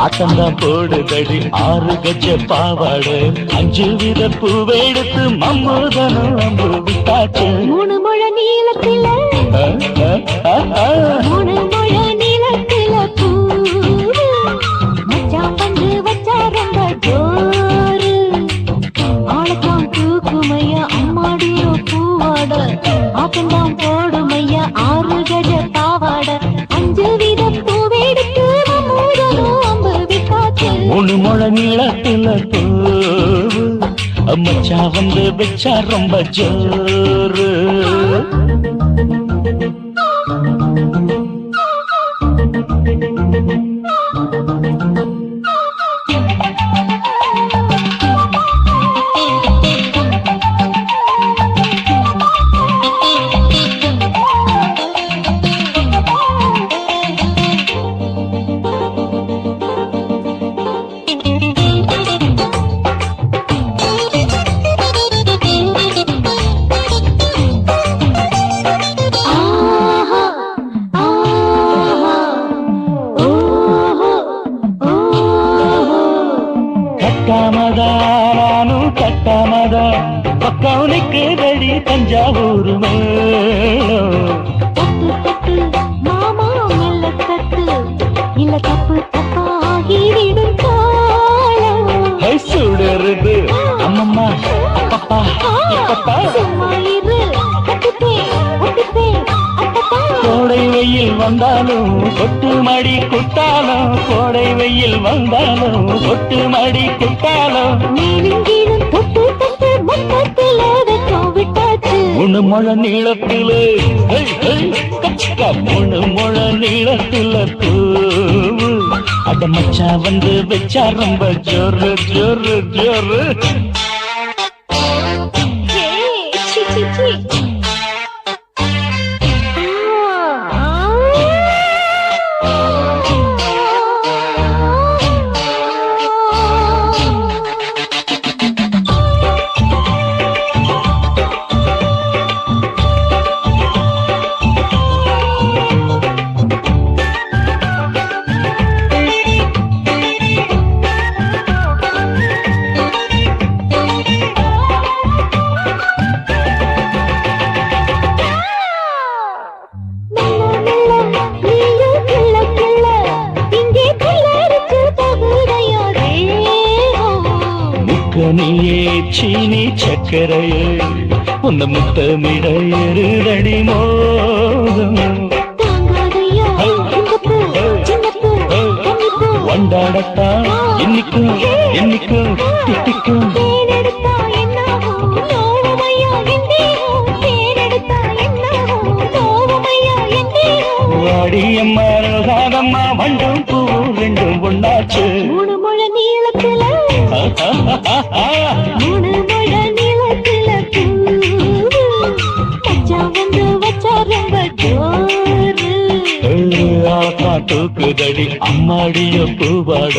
ஆட்டம்தான் போடுதடி 6 கஜ பாவாட. 5 வித பூவெடுத்து மம்முதனும் அம்பு விட்டாச்சு. மூணு முழ நீளத்தில மூணு முழ நீளத்தில பூ மச்சான் வந்து வச்சா ரொம்ப ஜோரு. ஆளத்தான் தூக்குமையா அம்மாடியோ பூவாட ஆட்டம்தான் போடுமையா 6 கஜ பாவாட. 5 வித பூவெடுத்து மம்முதனும் அம்பு விட்டாச்சு. மூணு முழ நீளத்தில பூ மச்சா வந்து வச்சா ரொம்ப ஜோரு. கட்டாமதா பக்கம் நிற்குதடி தஞ்சாவூர் மேளம். தட்டு தட்டு மாமா மெல்ல தட்டு இல்ல தப்பு தப்பாகிவிடும் காலம். சுடருது அம்மம்மா அப்பப்பா இப்பப்பா. சும்மா இரு கட்டுப்பேன் ஒட்டுப்பேன் அப்பப்பா. கோடை வெயில் வந்தாலும் கொட்டு மடி குத்தாலும். கோடை வெயில் வந்தாலும் கொட்டு மடி குத்தாலும். மேலும் கீழும் தொட்டு தொட்டு மொத்தத்தில் வெக்கம் விட்டாச்சு. மூணு முழ நீளத்திலே கச்சிக்கா. மூணு முழ நீளத்தில பூவு அட மச்சா வந்து வச்சா ரொம்ப ஜோரு ஜோரு ஜோரு. சி சி சி. சீனி சக்கரையே உன்னை முத்தமிட எருதடி மோகம் வண்டாடத்தான் என்னைக்கும் என்னைக்கும் திட்டிக்கும் வாடியம்மா ரோசாதம்மா வண்டும் பூவும் ரெண்டும் ஒண்ணாச்சு மூணு முழ நீளத்துல மூணு முழ நீளத்துல மச்சான் வந்து வச்சா ரொம்ப ஜோரு தூக்குதடி அம்மாடிய பூவாட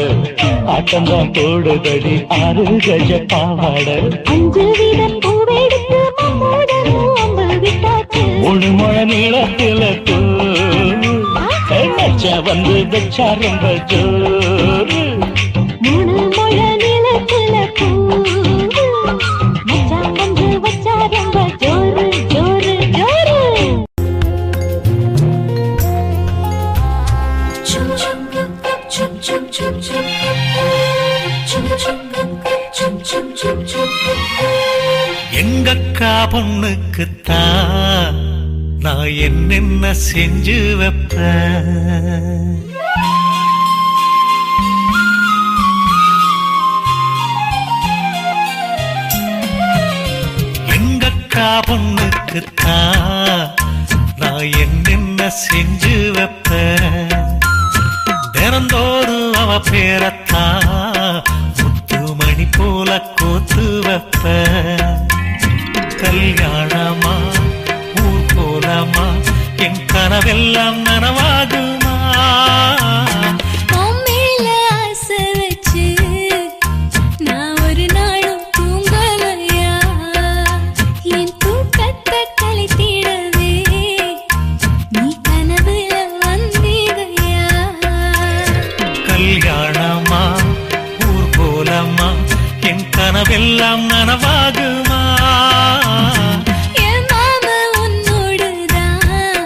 ஆட்டம்தான் போடுதடி 6 கஜ பாவாட 5 வீத பூவெடுத்து மம்மோடனும் அம்பு விட்டாச்சு 3 முழ நீளத்துல வந்து வச்சா ரொம்ப ஜோரு 3 முழ நீளத்துல மச்சான் வந்து வச்சா ரொம்ப ஜோரு ஜோரு ஜோரு எங்கக்கா பொண்ணுக்குத்தான் நான் என்னென்ன செஞ்சு வைப்பேன் எங்கக்கா பொண்ணுக்குத்தான் நான் என்னென்ன செஞ்சு வைப்பேன் தினந்தோறும் அவ பேரத்தான் முத்துமணி போல கோத்து வைப்பேன் கல்யாணமா ஊர் போலமா என் கனவெல்லாம் நனவாகுமா மேல ஆசை வச்சு நான் ஒரு நாளும் தூங்கலையா என் தூக்கத்தை கலைத்திடவே நீ கனவுல வந்தீதையா கல்யாணமா ஊர் போலமா என் கனவெல்லாம் நனவாகுமா என் மாமா உன்னோடுதான்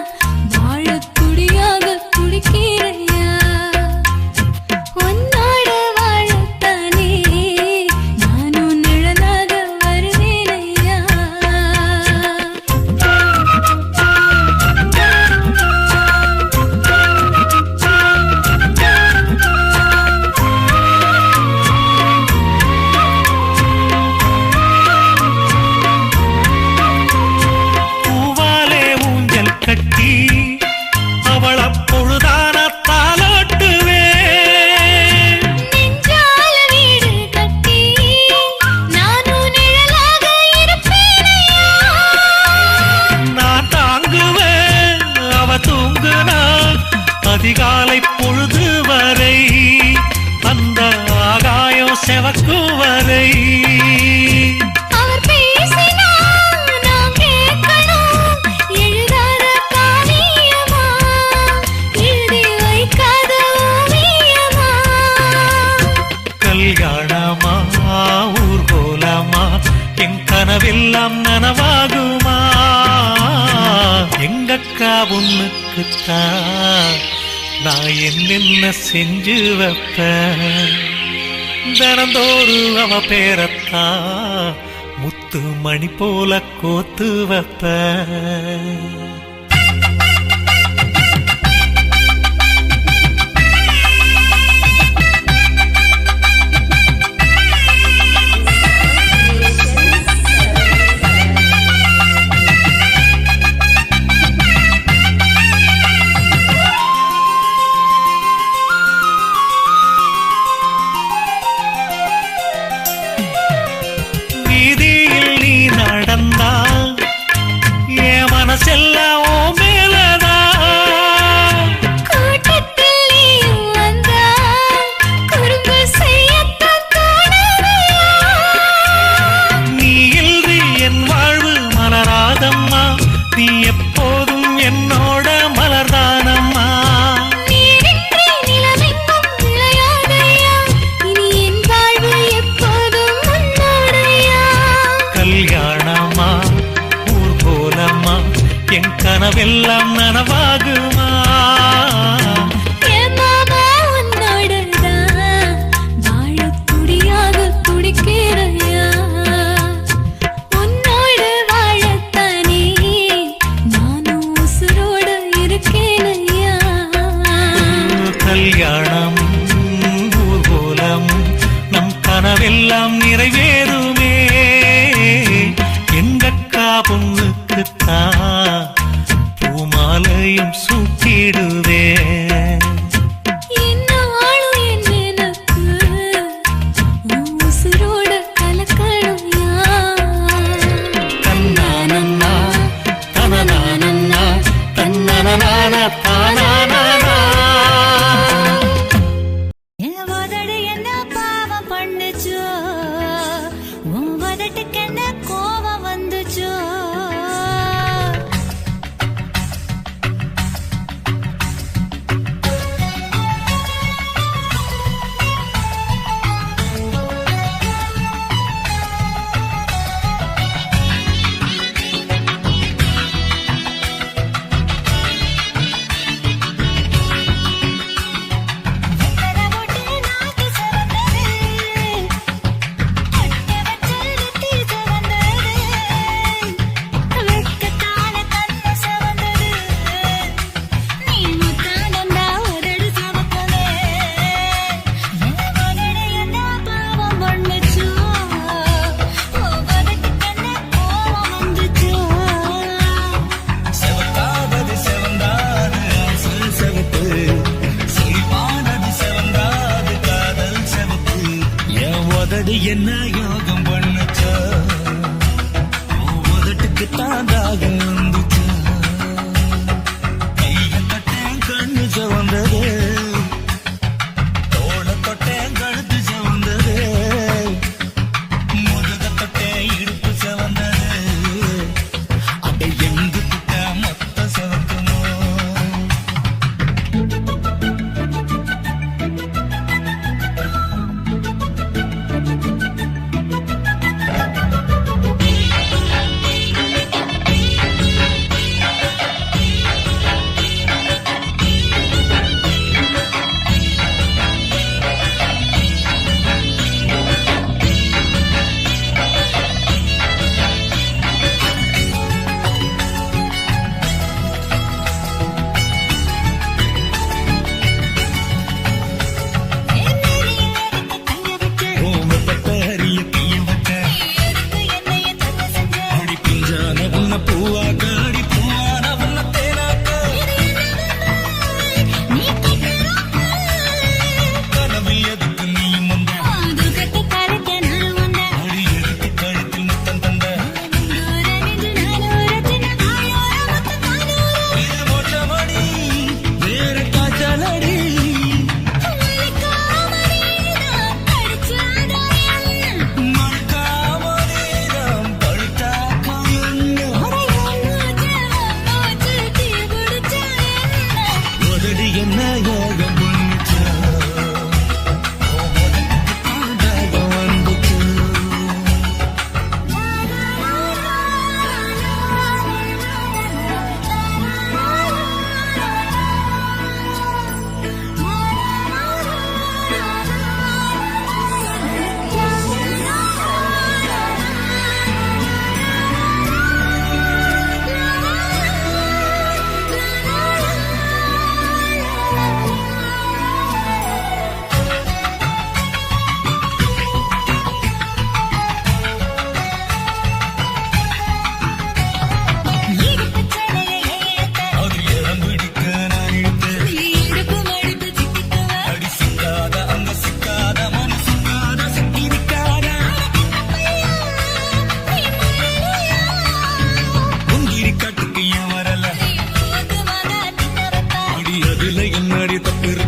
வாழத் துடியாக துடிக்கிறையா உன்னோட வாழத்தானே நானும் நிழலாக வருவேனையா பூவாலே ஊஞ்சல் கட்டி அவள பொழுதான தாலாட்டுவேன் நெஞ்சால வீடு கட்டி நானும் நிழலாக இருப்பேனையா நான் தாங்குவேன் அவ தூங்குனா அதிகாலை பொழுது வரை அந்த ஆகாயம் செவக்கும் வரை அவர் பேசினா நான் கேட்கணும் எழுதாத காவியமா எழுதி வைக்காத ஓவியமா கல்யாணமா ஊர் போலமா என் கனவெல்லாம் நனவாகுமா எங்கக்கா பொண்ணுக்குத்தான் நான் என்னென்ன செஞ்சு வைப்பேன் தினந்தோறும் அவ பேரத்தான் முத்து மணி போல கோத்து வைப்பேன் வீதியில் நீ நடந்தா என் மனசெல்லாம் எல்லாம் நிறைவேறுமே எங்கக்கா பொண்ணுக்குத்தான் பூமாலையும் சூட்டிடுவேன் என்னாலும் என் எனக்கு உன் உசுரோட கலக்கணும் தன்னானன்னா தனனானன்னா தன்னனனான தானானா என் உதடு என்ன பாவம் பண்ணுச்சோ உன் உதட்டுக்கு என்ன கோபம் வந்துச்சோ என்ன யோகம் பண்ணுச்சோ உதட்டுக்கு தாண்டாக வந்துச்சோ கைய தொட்டேன் கண்ணு சவந்தது தோள தொட்டேன் கழுத்து சவந்தது முதுக தொட்டேன் இடுப்பு சவந்தது அதை எங்கு கிட்ட மொத்த சவக்குமோ அதுல என்னடி தப்பு